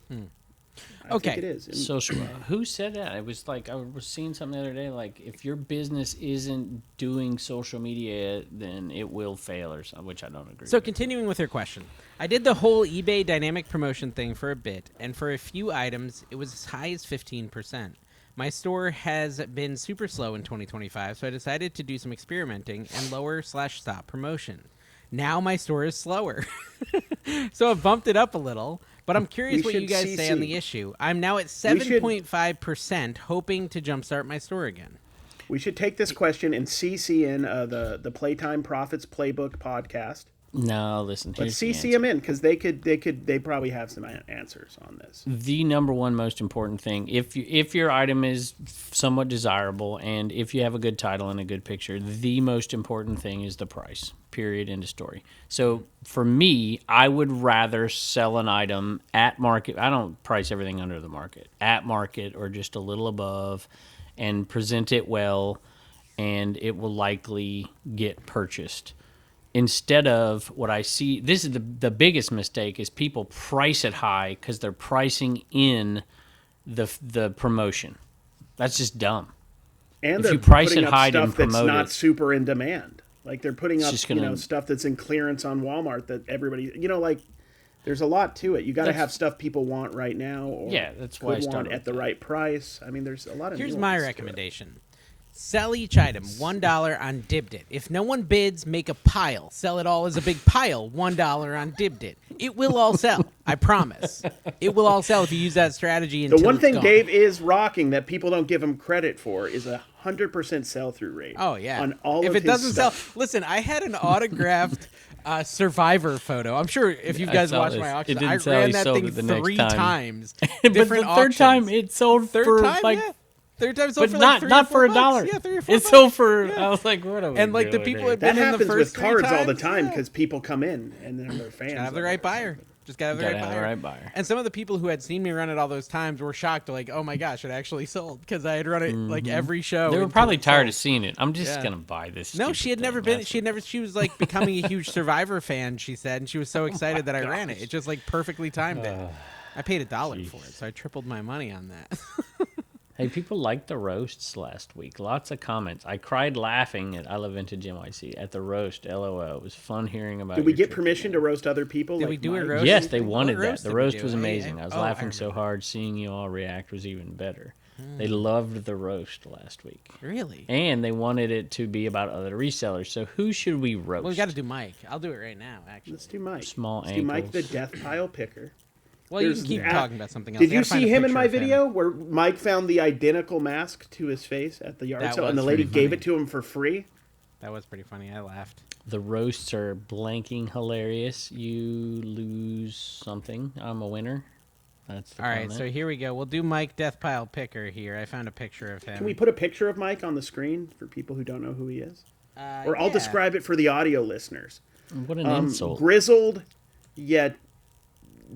I Okay. think it is. And Social. Who said that? It was like I was seeing something the other day. Like if your business isn't doing social media, then it will fail, or something, which I don't agree. So with. continuing with her question, I did the whole eBay dynamic promotion thing for a bit, and for a few items, it was as high as 15%. My store has been super slow in 2025, so I decided to do some experimenting and lower/stop promotion. Now my store is slower, so I've bumped it up a little. But I'm curious We what you should guys say on CC. the issue. I'm now at should- 7.5%, hoping to jumpstart my store again. we should take this question and CC in the Playtime Profits Playbook podcast. No, listen. But Here's the CC answer. them in because they probably have some answers on this. The number one most important thing, if your item is somewhat desirable and if you have a good title and a good picture, the most important thing is the price. Period. End of story. So for me, I would rather sell an item at market. I don't price everything under the market. At market or just a little above, and present it well, and it will likely get purchased. Instead of what I see, this is the biggest mistake, is people price it high because they're pricing in the promotion. That's just dumb. And If they're you price putting it up high stuff and that's promote not it. super in demand. Like they're putting It's up just gonna- stuff that's in clearance on Walmart that everybody like. There's a lot to it. You got to have stuff people want right now, or Yeah, that's why I could want started at with the that. right price. I mean, there's a lot of. Here's nuance my to it. recommendation. Sell each item $1 on Dibdit. If no one bids, make a pile. Sell it all as a big pile, $1 on Dibdit. It will all sell. I promise. It will all sell if you use that strategy. The Until one it's thing gone. Dave is rocking that people don't give him credit for is 100% sell-through rate. Oh yeah. On all if of it his doesn't stuff. sell, listen. I had an autographed Survivor photo. I'm sure if you I guys saw watched this. my It auction, didn't I sell. ran He that sold thing it the next 3 time. times. But the Different third time auctions. it sold Third for time, like, yeah. Third time sold but for not like 3 not or for $4. $1. Yeah, 3 or 4 It sold bucks. for. Yeah. I was like, what are we And like the doing people here? had That been in the happens first with 3 cards all times, the time yeah. because people come in and they're fans. Gotta have the of right it. buyer. Just gotta have the Gotta right have the buyer. right buyer. And some of the people who had seen me run it all those times were shocked. Like, oh my gosh, it actually sold because I had run it like every show. They were until probably it tired sold. of seeing it. I'm just Yeah. gonna buy this. No, stupid she had thing. never been. That's She had never. She was like becoming a huge Survivor fan. She said, and she was so excited that I ran it. gosh. It just like perfectly timed it. I paid $1 for it, so I tripled my money on that. Hey, people liked the roasts last week. Lots of comments. I cried laughing at I Love Vintage NYC at the roast. LOL. It was fun hearing about. Did we your get trip permission again. to roast other people? Did like we do a Mike? roast? Yes, they What wanted that. roast The did we roast do? was amazing. I was I laughing so remember. hard. Seeing you all react was even better. They loved the roast last week. Really? And they wanted it to be about other resellers. So who should we roast? Well, we got to do Mike. I'll do it right now. Actually. Let's do Mike. Small Let's do Mike the ankles. death pile picker. Well, you There's can keep that. talking about something else. Did I you gotta find see a him in picture my of him. video where Mike found the identical mask to his face at the yard That sale and the was lady pretty gave funny. it to him for free? That was pretty funny. I laughed. The roasts are blanking hilarious. You lose something. I'm a winner. That's the All right, comment. so here we go. We'll do Mike Death Pile Picker here. I found a picture of him. Can we put a picture of Mike on the screen for people who don't know who he is? Or I'll yeah. describe it for the audio listeners. What an insult. Grizzled, yet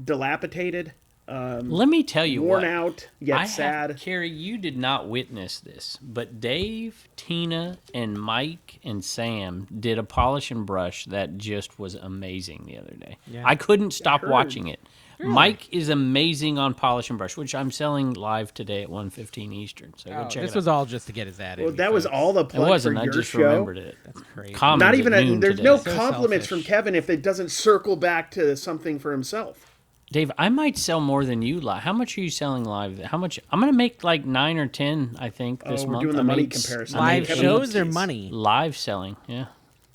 dilapidated, Let me tell you worn what. out, yet I sad. Have, Carrie, you did not witness this, but Dave, Tina, and Mike and Sam did a polish and brush that just was amazing the other day. Yeah. I couldn't stop heard. watching it. Mike is amazing on polish and brush, which I'm selling live today at 1:15 Eastern. So go Oh, check this it was out. all just to get his ad. Well, in, that was folks. all the It plug wasn't. for I your just show. remembered it. That's crazy. Commons Not at even noon there's today. no So compliments from selfish. Kevin if it doesn't circle back to something for himself. Dave, I might sell more than you live. How much are you selling live? How much? I'm going to make like 9 or 10, I think, this we're month. doing the I money made comparison. I Live made Kevin shows or Lipke's. money? live selling, yeah.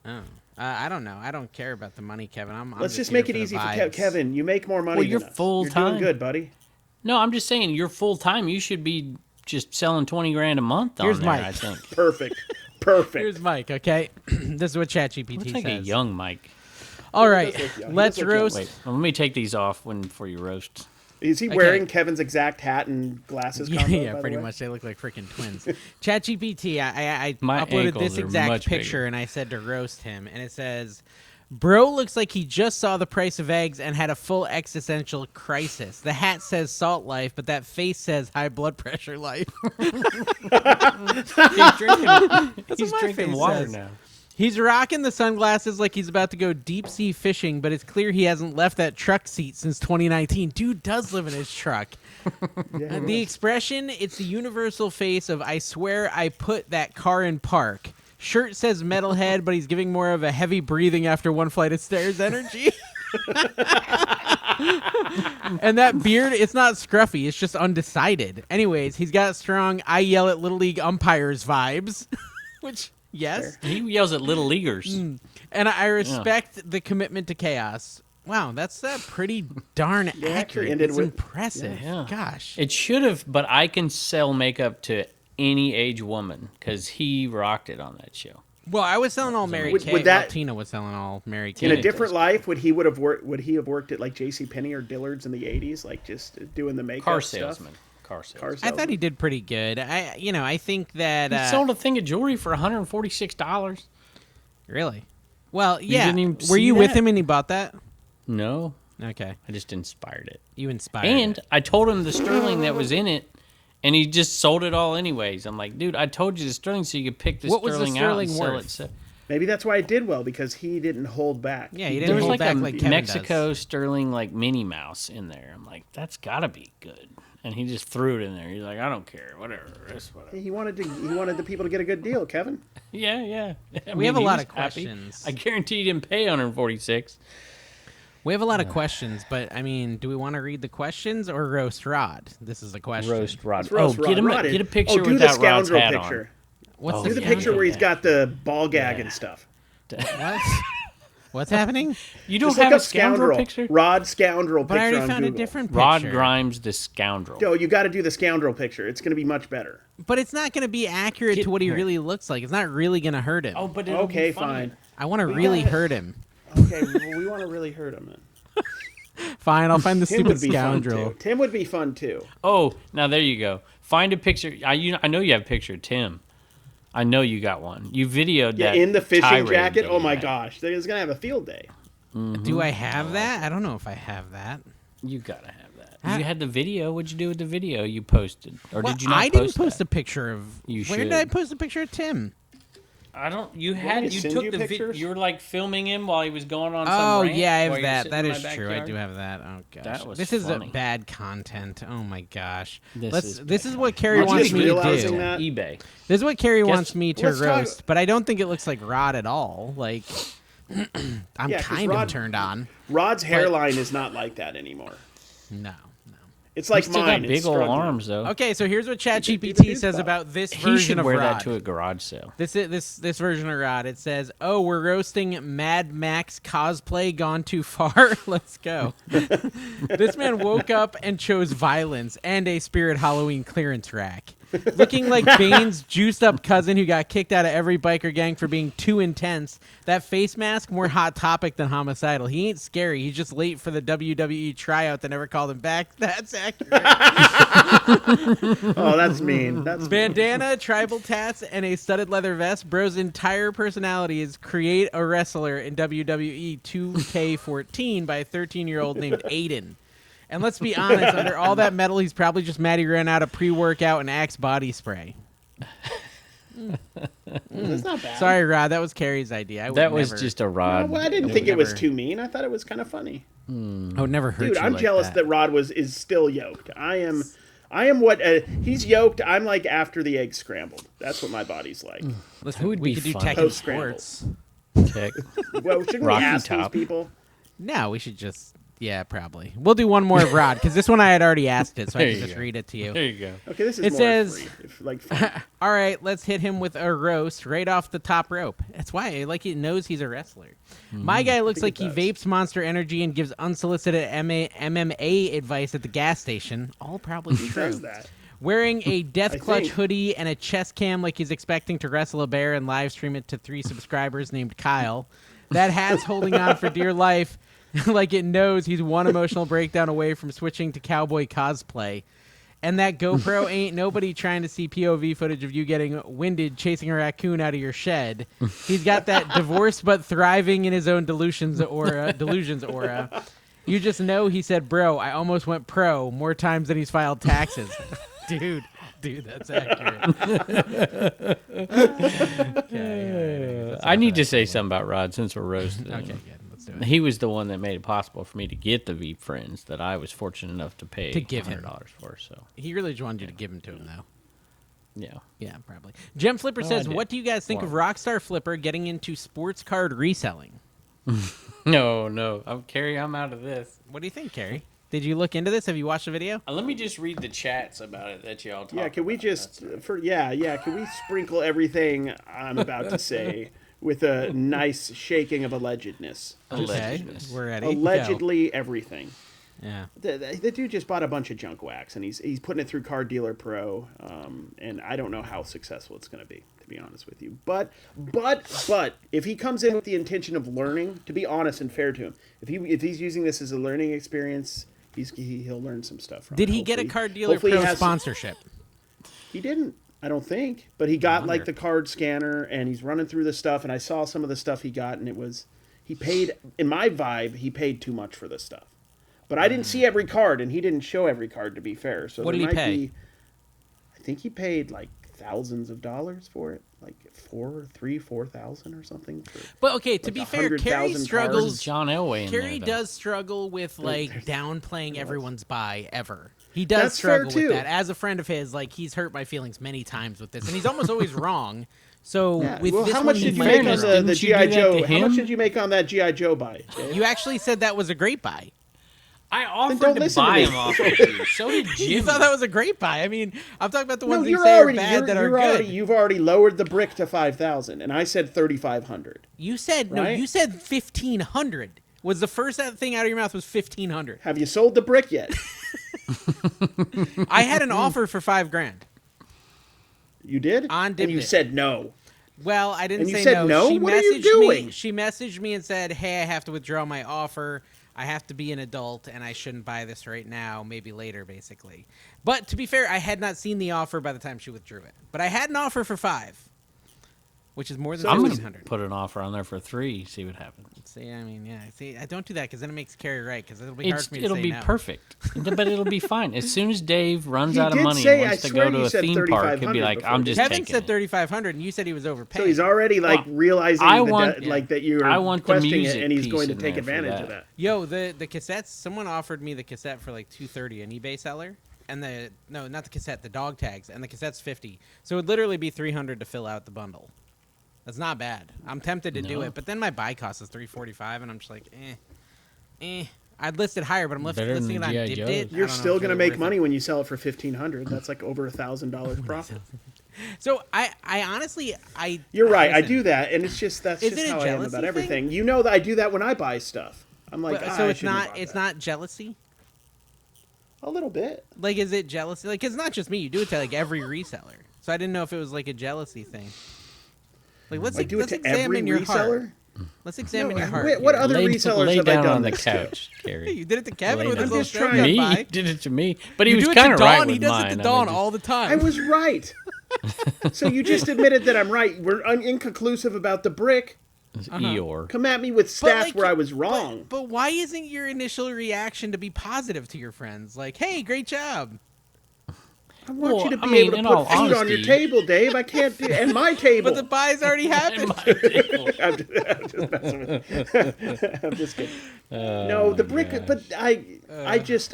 Oh. I don't know. I don't care about the money, Kevin. I'm Let's just here make it the easy for vibes. Kevin. You make more money Well, you're than us. full You're time. doing good, buddy. No, I'm just saying, you're full time. You should be just selling 20 grand a month on Here's there, Mike. I think. Perfect. Here's Mike, okay? This is what ChatGPT Looks says. like a young Mike. All right, does look young. He let's does look young. roast. Wait, let me take these off before you roast. Is he Okay. wearing Kevin's exact hat and glasses Yeah, combo, yeah, by the pretty way? much. They look like freaking twins. ChatGPT, I My uploaded ankles this are exact much picture bigger. and I said to roast him, and it says, "Bro looks like he just saw the price of eggs and had a full existential crisis. The hat says salt life, but that face says high blood pressure life." He's what my drinking face water says. now. He's rocking the sunglasses like he's about to go deep sea fishing, but it's clear he hasn't left that truck seat since 2019. Dude does live in his truck. Yeah, The expression, it's the universal face of "I swear I put that car in park." Shirt says metalhead, but he's giving more of a heavy breathing after one flight of stairs energy. And that beard, it's not scruffy, it's just undecided. Anyways, he's got strong "I yell at Little League umpires" vibes, which, yes. He yells at little leaguers. And I respect the commitment to chaos. Wow, that's pretty darn actually accurate. ended It's with- impressive. Yeah. Gosh. It should have, but I can sell makeup to any age woman because he rocked it on that show. Well, I was selling all Mary Would- Kay. would that- Well, Tina was selling all Mary Kay. In a Tina different does. life, would he have worked at like JCPenney or Dillard's in the 80s, like just doing the makeup Car stuff? salesman. Car salesman. I thought he did pretty good. I think that He sold a thing of jewelry for $146. really. Well, yeah. didn't even Were see you with that? him and he bought that? No, Okay, I just inspired it. you inspired. And it. I told him the sterling that was in it, and he just sold it all anyways. I'm like, dude, I told you the sterling so you could pick the What was the sterling out and sterling sell worth? it. So, Maybe that's why it did well, because he didn't hold back. Yeah, he there didn't was hold like back a like Kevin Mexico does. sterling like Minnie Mouse in there. I'm like, that's gotta be good. And he just threw it in there. He's like, I don't care, whatever. It's whatever. He wanted the people to get a good deal, Kevin. Yeah. I We have a he lot was of happy. questions. I guarantee he didn't pay 146. We have a lot of questions, but I mean, do we want to read the questions or roast Rod? This is the question. Roast Rod. Let's roast get him. Rod. Get a picture Oh, do the without Rod's scoundrel hat picture. What's Oh, Do the yeah. picture where he's Yeah. got the ball gag Yeah. and stuff. What? What's happening? You don't Just look have a up scoundrel picture? Rod scoundrel But I picture already on found Google. a different picture. Rod Grimes, the scoundrel. No, you got to do the scoundrel picture. It's going to be much better. But it's not going to be accurate Get to what he here. really looks like. It's not really going to hurt him. Oh, but it'll Okay, be funny. fine. I want to really got it. hurt him. Okay, well, we want to really hurt him then. Fine, I'll find the Tim stupid would be scoundrel. fun too. Tim would be fun too. Oh, now there you go. Find a picture. I know you have a picture of Tim. I know you got one. You videoed Yeah, that in the fishing tirade jacket. that Oh you my had. gosh, he's going to have a field day. Do I have that? I don't know if I have that. You gotta have that. Huh? You had the video. What'd you do with the video you posted, or Well, did you not I didn't post post that? a picture of. You Where did I should. post a picture of Tim? I don't. You me had. to You send took you the. pictures? You were like filming him while he was going on some Oh rant yeah, I while have you were that. sitting That in is my true. I backyard? do have that. Oh gosh, That was this is funny. bad content. Oh my gosh. This This is is what Carrie Aren't you wants just me to realizing do. that? eBay. This is what Carrie Guess- wants me to let's talk- roast, but I don't think it looks like Rod at all. Like, I'm Yeah, 'cause kind of Rod- turned on. Rod's hairline is not like that anymore. No. It's like He's still mine. got It's big old struggling. arms though. Okay, so here's what do the ChatGPT dude says stuff. about this He version should of wear Rod. that to a garage sale. This version of Rod. It says, "Oh, we're roasting Mad Max cosplay gone too far. Let's go." This man woke up and chose violence and a Spirit Halloween clearance rack. Looking like Bane's juiced up cousin who got kicked out of every biker gang for being too intense. That face mask more Hot Topic than homicidal. He ain't scary. He's just late for the WWE tryout that never called him back. That's accurate. Oh, that's mean. That's mean. Bandana, tribal tats, and a studded leather vest. Bro's entire personality is create a wrestler in WWE 2K14 by a 13-year-old named Aiden. And let's be honest, under all that metal, he's probably just mad he ran out of pre-workout and Axe body spray. That's not bad. Sorry, Rod, that was Carrie's idea. I would That was never- just a No, Rod. well, I didn't It think would it was never- too mean. I thought it was kind of funny. I would never hurt Dude, you I'm like jealous that Rod is still yoked. I am what he's yoked. I'm like after the egg scrambled. That's what my body's like. Listen, Who would we be could do fun? Tekken Post-scramble. Sports. Tech. Well, shouldn't we Rocky ask Top. these people? No, we should just... Yeah, probably. We'll do one more of Rod, because this one I had already asked it, so I There can you just go. read it to you. There you go. Okay, this is It more says- free. Like, fun. All right, let's hit him with a roast right off the top rope. That's why he knows he's a wrestler. My guy looks like think he it does. vapes Monster Energy and gives unsolicited MMA advice at the gas station. All probably Who true. does that? wearing a Death Clutch think. hoodie and a chest cam like he's expecting to wrestle a bear and live stream it to 3 subscribers named Kyle. That hat's holding on for dear life like it knows he's one emotional breakdown away from switching to cowboy cosplay. And that GoPro ain't nobody trying to see POV footage of you getting winded chasing a raccoon out of your shed. He's got that divorced but thriving in his own delusions aura. You just know he said, bro, I almost went pro more times than he's filed taxes. Dude, that's accurate. Okay, I need to say something about Rod since we're roasting him. Okay, good. Let's do it. He was the one that made it possible for me to get the Veep Friends that I was fortunate enough to pay To give him. $100 for. So He really just wanted you to give him to him, though. yeah, Yeah, probably. Gem Flipper says, did. what do you guys think of Rockstar Flipper getting into sports card reselling? no, Carrie, I'm out of this. What do you think, Carrie? Did you look into this? Have you watched the video? Let me just read the chats about it that y'all talk. Yeah, can we just can we sprinkle everything I'm about to say with a nice shaking of allegedness? Okay, we're ready. Allegedly everything. Yeah. The dude just bought a bunch of junk wax, and he's putting it through Card Dealer Pro, and I don't know how successful it's going to be honest with you. But if he comes in with the intention of learning, to be honest and fair to him, if he's using this as a learning experience, he'll learn some stuff from it. Did he get a Card Dealer Pro sponsorship? He didn't, I don't think, but he got like the card scanner, and he's running through the stuff, and I saw some of the stuff he got, and he paid, in my vibe, he paid too much for this stuff. But I didn't see every card, and he didn't show every card, to be fair. So what did he pay? I think he paid like thousands of dollars for it, like 4,000 or something. But okay, to be fair, Carrie struggles. John Elway. Carrie does struggle with like downplaying everyone's buy ever. He does struggle with that. As a friend of his, like he's hurt my feelings many times with this, and he's almost always wrong. So with this how much one, did you make on the GI Joe? How much did you make on that GI Joe buy? Dave? You actually said that was a great buy. I offered to buy him off of you. So did Jimmy. You thought that was a great buy. I mean, I'm talking about the ones you say are bad that are good. You've already lowered the brick to 5,000, and I said 3,500. You said right? no. You said 1,500. Was the first thing out of your mouth was 1,500? Have you sold the brick yet? I had an offer for $5,000. You did? On Dibdit. And you said no. Well, I didn't and you say said no. She what are you messaged doing? me. She messaged me and said, "Hey, I have to withdraw my offer. I have to be an adult, and I shouldn't buy this right now. Maybe later, basically." But to be fair, I had not seen the offer by the time she withdrew it. But I had an offer for $5,000, which is more than I'm $1,500. gonna put an offer on there for $3,000. See what happens. See, I mean, yeah. See, I don't do that because then it makes Carrie right. Because it'll be hard for me to It'll say be no. perfect, but it'll be fine. As soon as Dave runs He out of did money say- and wants I to swear go to you a said theme park, he'll be 3,500 like, before. "I'm just Kevin taking said it." 3,500, and you said he was overpaid. So he's already like realizing want that you're I want the requesting music it, and he's piece going to in take there for advantage that. of that. Yo, the cassettes. Someone offered me the cassette for like $230, an eBay seller, and not the cassette, the dog tags, and the cassette's $50. So it would literally be $300 to fill out the bundle. That's not bad. I'm tempted to do it, but then my buy cost is $345, and I'm just like, I'd list it higher, but I'm listing Better than it on G.I. Joes. Dibdit. You're still going to make money when you sell it for $1,500. That's like over $1,000 profit. So I honestly, You're right. I listen, do that, and that's Is just it a how I am jealousy about thing? everything. You know that I do that when I buy stuff. I'm like, so I it's shouldn't have not. bought It's that. not jealousy. A little bit. Like, is it jealousy? Like, 'cause it's not just me. You do it to like every reseller. So I didn't know if it was like a jealousy thing. Like, let's I do it let's to examine every your heart. reseller. Let's examine No, your heart. wait, what here. other resellers lay have I down done on the this to? couch, Carrie. You did it to Kevin Lay with his down. little I'm just shotgun trying. Me? buy. He did it to me, but he You was do it to kind of right Dawn. with He does mine. it to I Dawn mean, all the time. I was right. So you just admitted that I'm right. We're inconclusive about the brick. just Eeyore. Come at me with stats But, like, where I was wrong. But why isn't your initial reaction to be positive to your friends? Like, hey, great job. I want Well, you to be I mean, able in to put all food on your honesty- table, Dave. I can't do and my table. But the buy's already happened. I'm just messing with you. I'm just kidding. No, the brick. gosh. But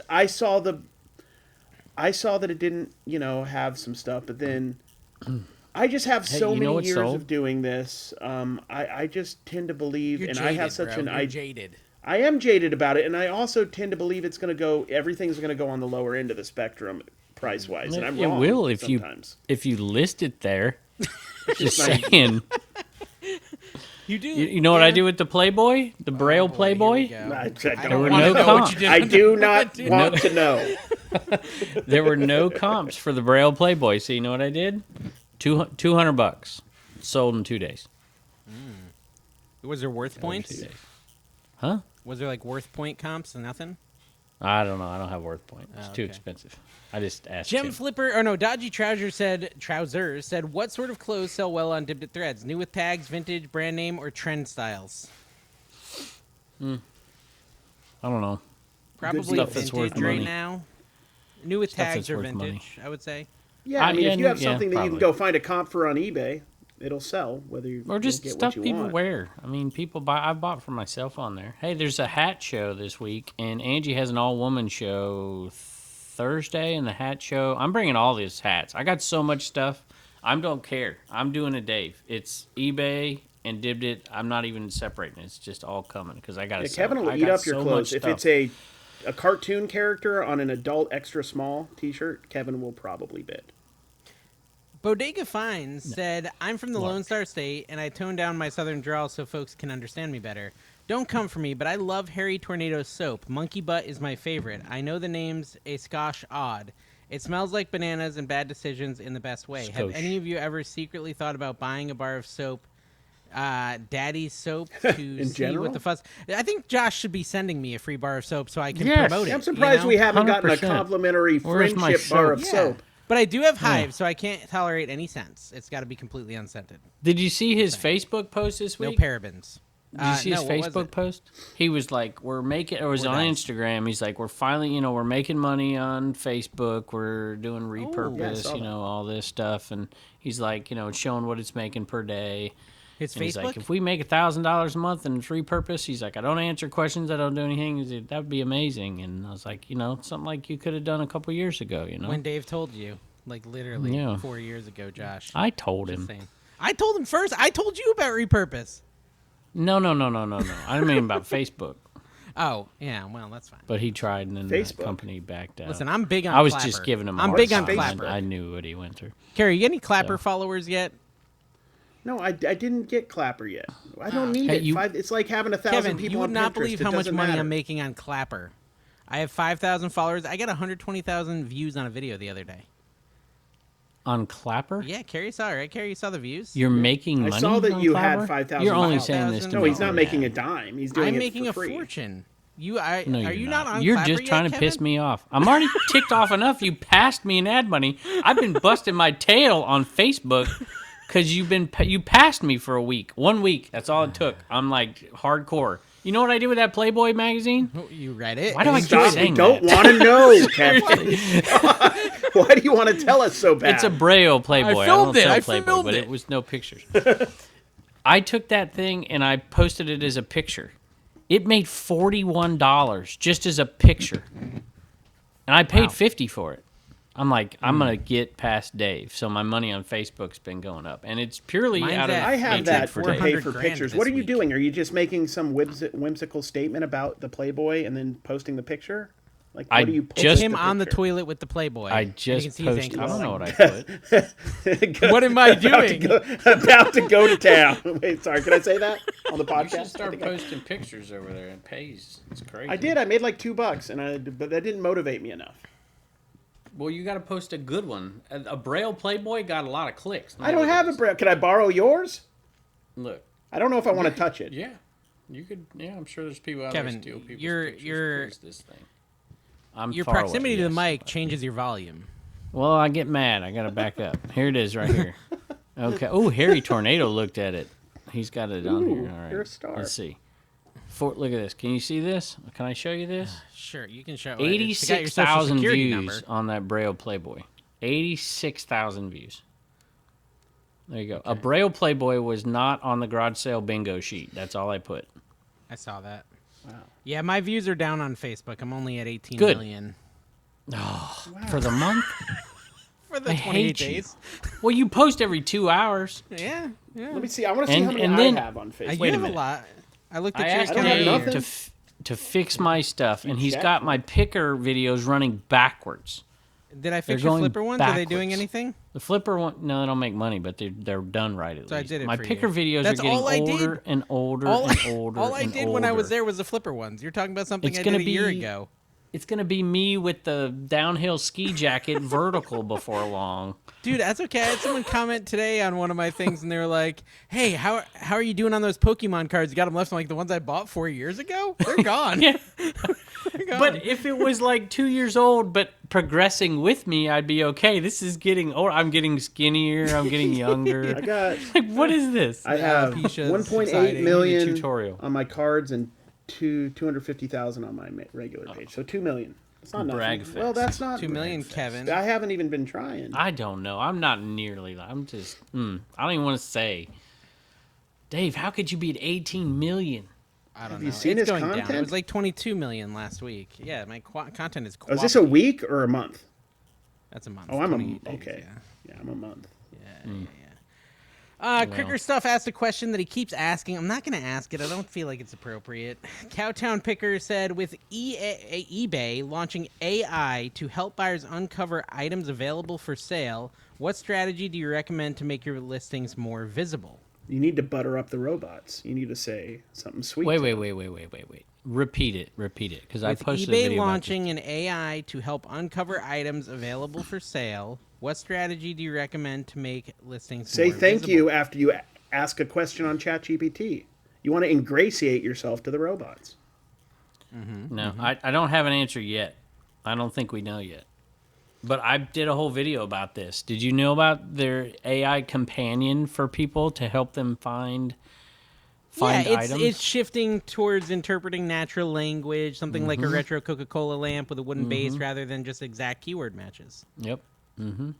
I saw that it didn't, have some stuff. But then I just have so you know many what's years sold? of doing this. I just tend to believe, You're and jaded, I have such bro. an You're jaded. I am jaded about it, and I also tend to believe everything's going to go on the lower end of the spectrum price wise, and I'm It wrong will if sometimes. you list it there. Just saying. You do. You know what I do with the Playboy, the Braille Boy, Playboy? here we go. I I don't There were want no to know. comps. I do not want to know. There were no comps for the Braille Playboy. So you know what I did? $200 sold in 2 days. Was there worth points? 2 days. Huh? Was there like worth point comps and nothing? I don't know. I don't have worth point. It's too okay. expensive. I just asked Gem him. Flipper, Dodgy Trousers said, what sort of clothes sell well on Dibbit Threads? New with tags, vintage, brand name, or trend styles? I don't know. Probably stuff that's worth vintage right money. now. New with Stuff tags that's or worth vintage, money. I would say. Yeah, I mean, if you have something that you can probably. go find a comp for on eBay, it'll sell. Whether you Or just get stuff what you people want. wear. I mean, people buy. I bought for myself on there. Hey, there's a hat show this week, and Angie has an all-woman show Thursday, and the hat show. I'm bringing all these hats. I got so much stuff. I don't care. I'm doing it, Dave. It's eBay and Dibbed It. I'm not even separating. It's just all coming because I got to. Yeah, Kevin will eat up your clothes. If it's a cartoon character on an adult extra small T-shirt, Kevin will probably bid. Bodega Finds said, I'm from the Large. Lone Star State, and I toned down my southern drawl so folks can understand me better. Don't come for me, but I love Harry Tornado's soap. Monkey Butt is my favorite. I know the name's a skosh odd. It smells like bananas and bad decisions in the best way. Have Skosh. any of you ever secretly thought about buying a bar of soap, Daddy's soap, to see general? what the fuss? I think Josh should be sending me a free bar of soap so I can Yes. promote it. I'm surprised you know? we haven't gotten a 100%. complimentary Where's my friendship bar of Yeah. soap. But I do have hives, so I can't tolerate any scents. It's got to be completely unscented. Did you see his Facebook post this No week? parabens. Did you see his what was Facebook it? post? He was like, "We're making." It was We're on nice. Instagram. He's like, "We're finally, we're making money on Facebook. We're doing repurpose, saw that. all this stuff." And he's like, it's showing what it's making per day. His And he's Facebook? like, "If we make $1,000 a month and it's repurpose," he's like, "I don't answer questions. I don't do anything." He's like, "That would be amazing." And I was like, something like you could have done a couple years ago. When Dave told you, like literally Yeah. 4 years ago, Josh. I told him. Insane. I told him first. I told you about repurpose. No. I didn't mean about Facebook. Oh, yeah, well, that's fine. But he tried, and then Facebook. the company backed out. Listen, I'm big on I was Clapper. just giving him. a I'm hard big on time. Clapper. I knew what he went through. Carrie, you get any Clapper So. followers yet? No, I didn't get Clapper yet. I don't need Hey, it. It's like having 1,000 Kevin, people you would on not Pinterest. believe It how much doesn't money matter. I'm making on Clapper. I have 5,000 followers. I got 120,000 views on a video the other day. On Clapper? Yeah, Carrie saw it, right? Carrie, you saw the views? You're making money. I saw that on you Clapper? had 5,000 You're only followers. saying this to No, No, make he's not me making mad. a dime. He's doing I'm it making for a free. fortune. No, are you're you not on You're Clapper just yet, trying to Kevin? piss me off. I'm already ticked off enough. You passed me in ad money. I've been busting my tail on Facebook because you passed me for a week. 1 week. That's all it took. I'm like hardcore. You know what I did with that Playboy magazine? Oh, you read it? Why do I keep Stop. We saying don't that? want to know, Kevin. Why do you want to tell us so bad? It's a Braille Playboy. I filmed don't it. sell I Playboy, filmed but it. it was no pictures. I took that thing and I posted it as a picture. It made $41 just as a picture, and I paid $50 for it. I'm like, I'm gonna get past Dave, so my money on Facebook's been going up, and it's purely Mine's out of at I have hatred that for for Dave. pay for $400,000 pictures. this What are you week. doing? Are you just making some whimsical statement about the Playboy and then posting the picture? Like, what I do you post? just- Him the on the picture? toilet with the Playboy. I And you just can see his posted. I ankles. don't know what I put. What am I doing? About to go to town. Wait, sorry. Can I say that on the podcast? I think I- posting pictures over there. It pays. It's crazy. I did. I made like $2, but that didn't motivate me enough. Well, you got to post a good one. A Braille Playboy got a lot of clicks. I don't have a Braille. Can I borrow yours? Look. I don't know if I want to touch it. Yeah, you could. Yeah, I'm sure there's people out Kevin, there steal people's your- pictures. your- Here's this thing. I'm Your far proximity away, to the yes. mic changes your volume. Well, I get mad. I gotta back up. Here it is, right here. Okay. Oh, Harry Tornado looked at it. He's got it on here. Ooh, All right. you're a star. Let's see. Look at this. Can you see this? Can I show you this? Sure, you can show it. It's got your social 86,000 security views number. on that Braille Playboy. 86,000 views. There you go. A Braille Playboy was not on the garage sale bingo sheet. That's all I put. I saw that. Wow. Yeah, my views are down on Facebook. I'm only at 18 Good. million. For the month? For the I 28 hate you. days. Well, you post every 2 hours. Yeah, yeah. Let me see. I want to see And- how many and then- I have on Facebook. You Wait a have a minute. lot. I looked I at yours. asked don't have Dave nothing. to fix my stuff, and he's checked? got my picker videos running backwards. Did I fix They're your going flipper ones? Are they doing backwards. anything? The flipper one, no, they don't make money, but they're done right at So I least. did it My for you. picker videos That's are getting all I did. older and older All and I, older. all I and did when I was older. there was the flipper ones. You're talking about something It's I gonna did a year be- ago. It's gonna be me with the downhill ski jacket vertical before long. Dude, that's okay. I had someone comment today on one of my things, and they were like, "Hey, how are you doing on those Pokemon cards? You got them left?" I'm like, "The ones I bought 4 years ago, they're gone." Yeah. They're gone. But if it was like 2 years old, but progressing with me, I'd be okay. This is getting old. I'm getting skinnier. I'm getting younger. I got. Like, what is this? I have Alopecia's 1.8 subsiding. million Tutorial. on my cards and 250,000 on my regular page. So 2 million. It's not Brag nothing. fest. Well, that's not 2 million, brag fest. Kevin. I haven't even been trying. I don't know. I'm not nearly. I'm just. I don't even want to say. Dave, how could you be at 18 million? I don't Have know. you seen it's his going down. content? It was like 22 million last week. Yeah, my content is. Oh, is this a week or a month? That's a month. Oh, I'm a 28 days, okay. Yeah. Yeah, I'm a month. Cricker Stuff asked a question that he keeps asking. I'm not going to ask it. I don't feel like it's appropriate. Cowtown Picker said, with eBay launching AI to help buyers uncover items available for sale, what strategy do you recommend to make your listings more visible? You need to butter up the robots. You need to say something sweet. Wait. to them. Wait. Repeat it, because I With posted a eBay video launching an AI to help uncover items available for sale, what strategy do you recommend to make listings Say more thank visible? you after you ask a question on ChatGPT. You want to ingratiate yourself to the robots. No, I don't have an answer yet. I don't think we know yet. But I did a whole video about this. Did you know about their AI companion for people to help them find items? It's shifting towards interpreting natural language, something like a retro Coca-Cola lamp with a wooden base rather than just exact keyword matches. Yep.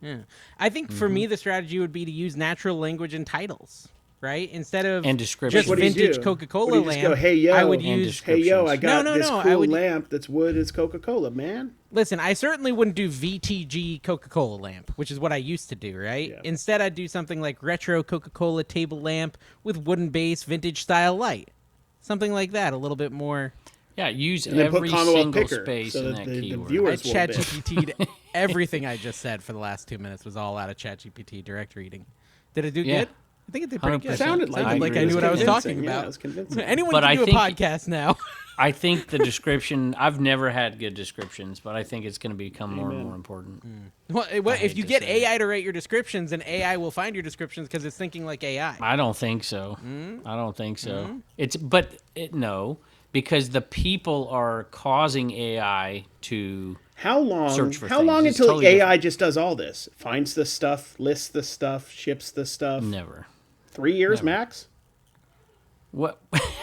Yeah. I think for me, the strategy would be to use natural language in titles, right? Instead of And descriptions. just What do you vintage do? Coca-Cola What do you just lamp, go, hey, yo, I would and use... Hey, yo, I got No, this I cool would- lamp that's wood as Coca-Cola, man. Listen, I certainly wouldn't do VTG Coca-Cola lamp, which is what I used to do, right? Yeah. Instead, I'd do something like retro Coca-Cola table lamp with wooden base, vintage style light. Something like that, a little bit more... Yeah, use And then put every Commonwealth single Picker space so in that that the keyword. I viewers will bid. ChatGPT'd everything I just said for the last 2 minutes was all out of ChatGPT direct reading. Did it do Yeah. good? I think it did pretty 100%. good. Sounded like I it. agree. I knew what I was talking Convincing. Yeah, about. it was convincing. Anyone But can I do think- a podcast now. I think the description, I've never had good descriptions, but I think it's going to become more and Amen. more important. Well, hate if you to get say AI to write your descriptions, then AI will find your descriptions because it's thinking like AI. I don't think so. I don't think so. No, because the people are causing AI to How long? search for How things. long It's until totally AI different. just does all this? Finds the stuff, lists the stuff, ships the stuff. never. 3 years max. What?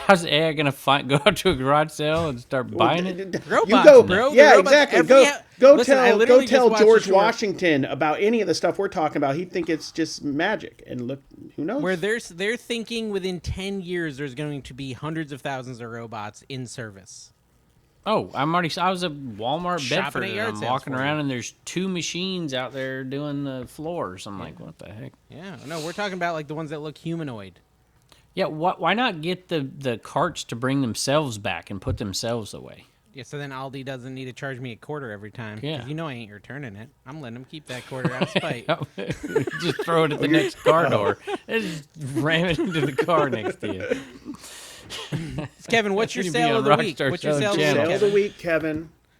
How's AI going to go out to a garage sale and start buying it? Robots, You go, bro. The yeah, robots- exactly. every- Go Listen, I literally tell just watched a George short- Washington about any of the stuff we're talking about. He'd think it's just magic. And look, who knows? Where they're thinking within 10 years there's going to be hundreds of thousands of robots in service. Oh, I was at Walmart Shopping Bedford at and yard I'm sales walking for around you. and there's 2 machines out there doing the floors. I'm like, what the heck? Yeah, no, we're talking about like the ones that look humanoid. Yeah, why not get the carts to bring themselves back and put themselves away? Yeah, so then Aldi doesn't need to charge me a quarter every time. 'Cause Yeah. you know I ain't returning it. I'm letting them keep that quarter out of spite. Just throw it at the next car door and just ram it into the car next to you. Kevin, what's your You'd be sale on of the week? Rockstar What's your sale of the Selling week, Channel. Sale of the Kevin? week, Kevin.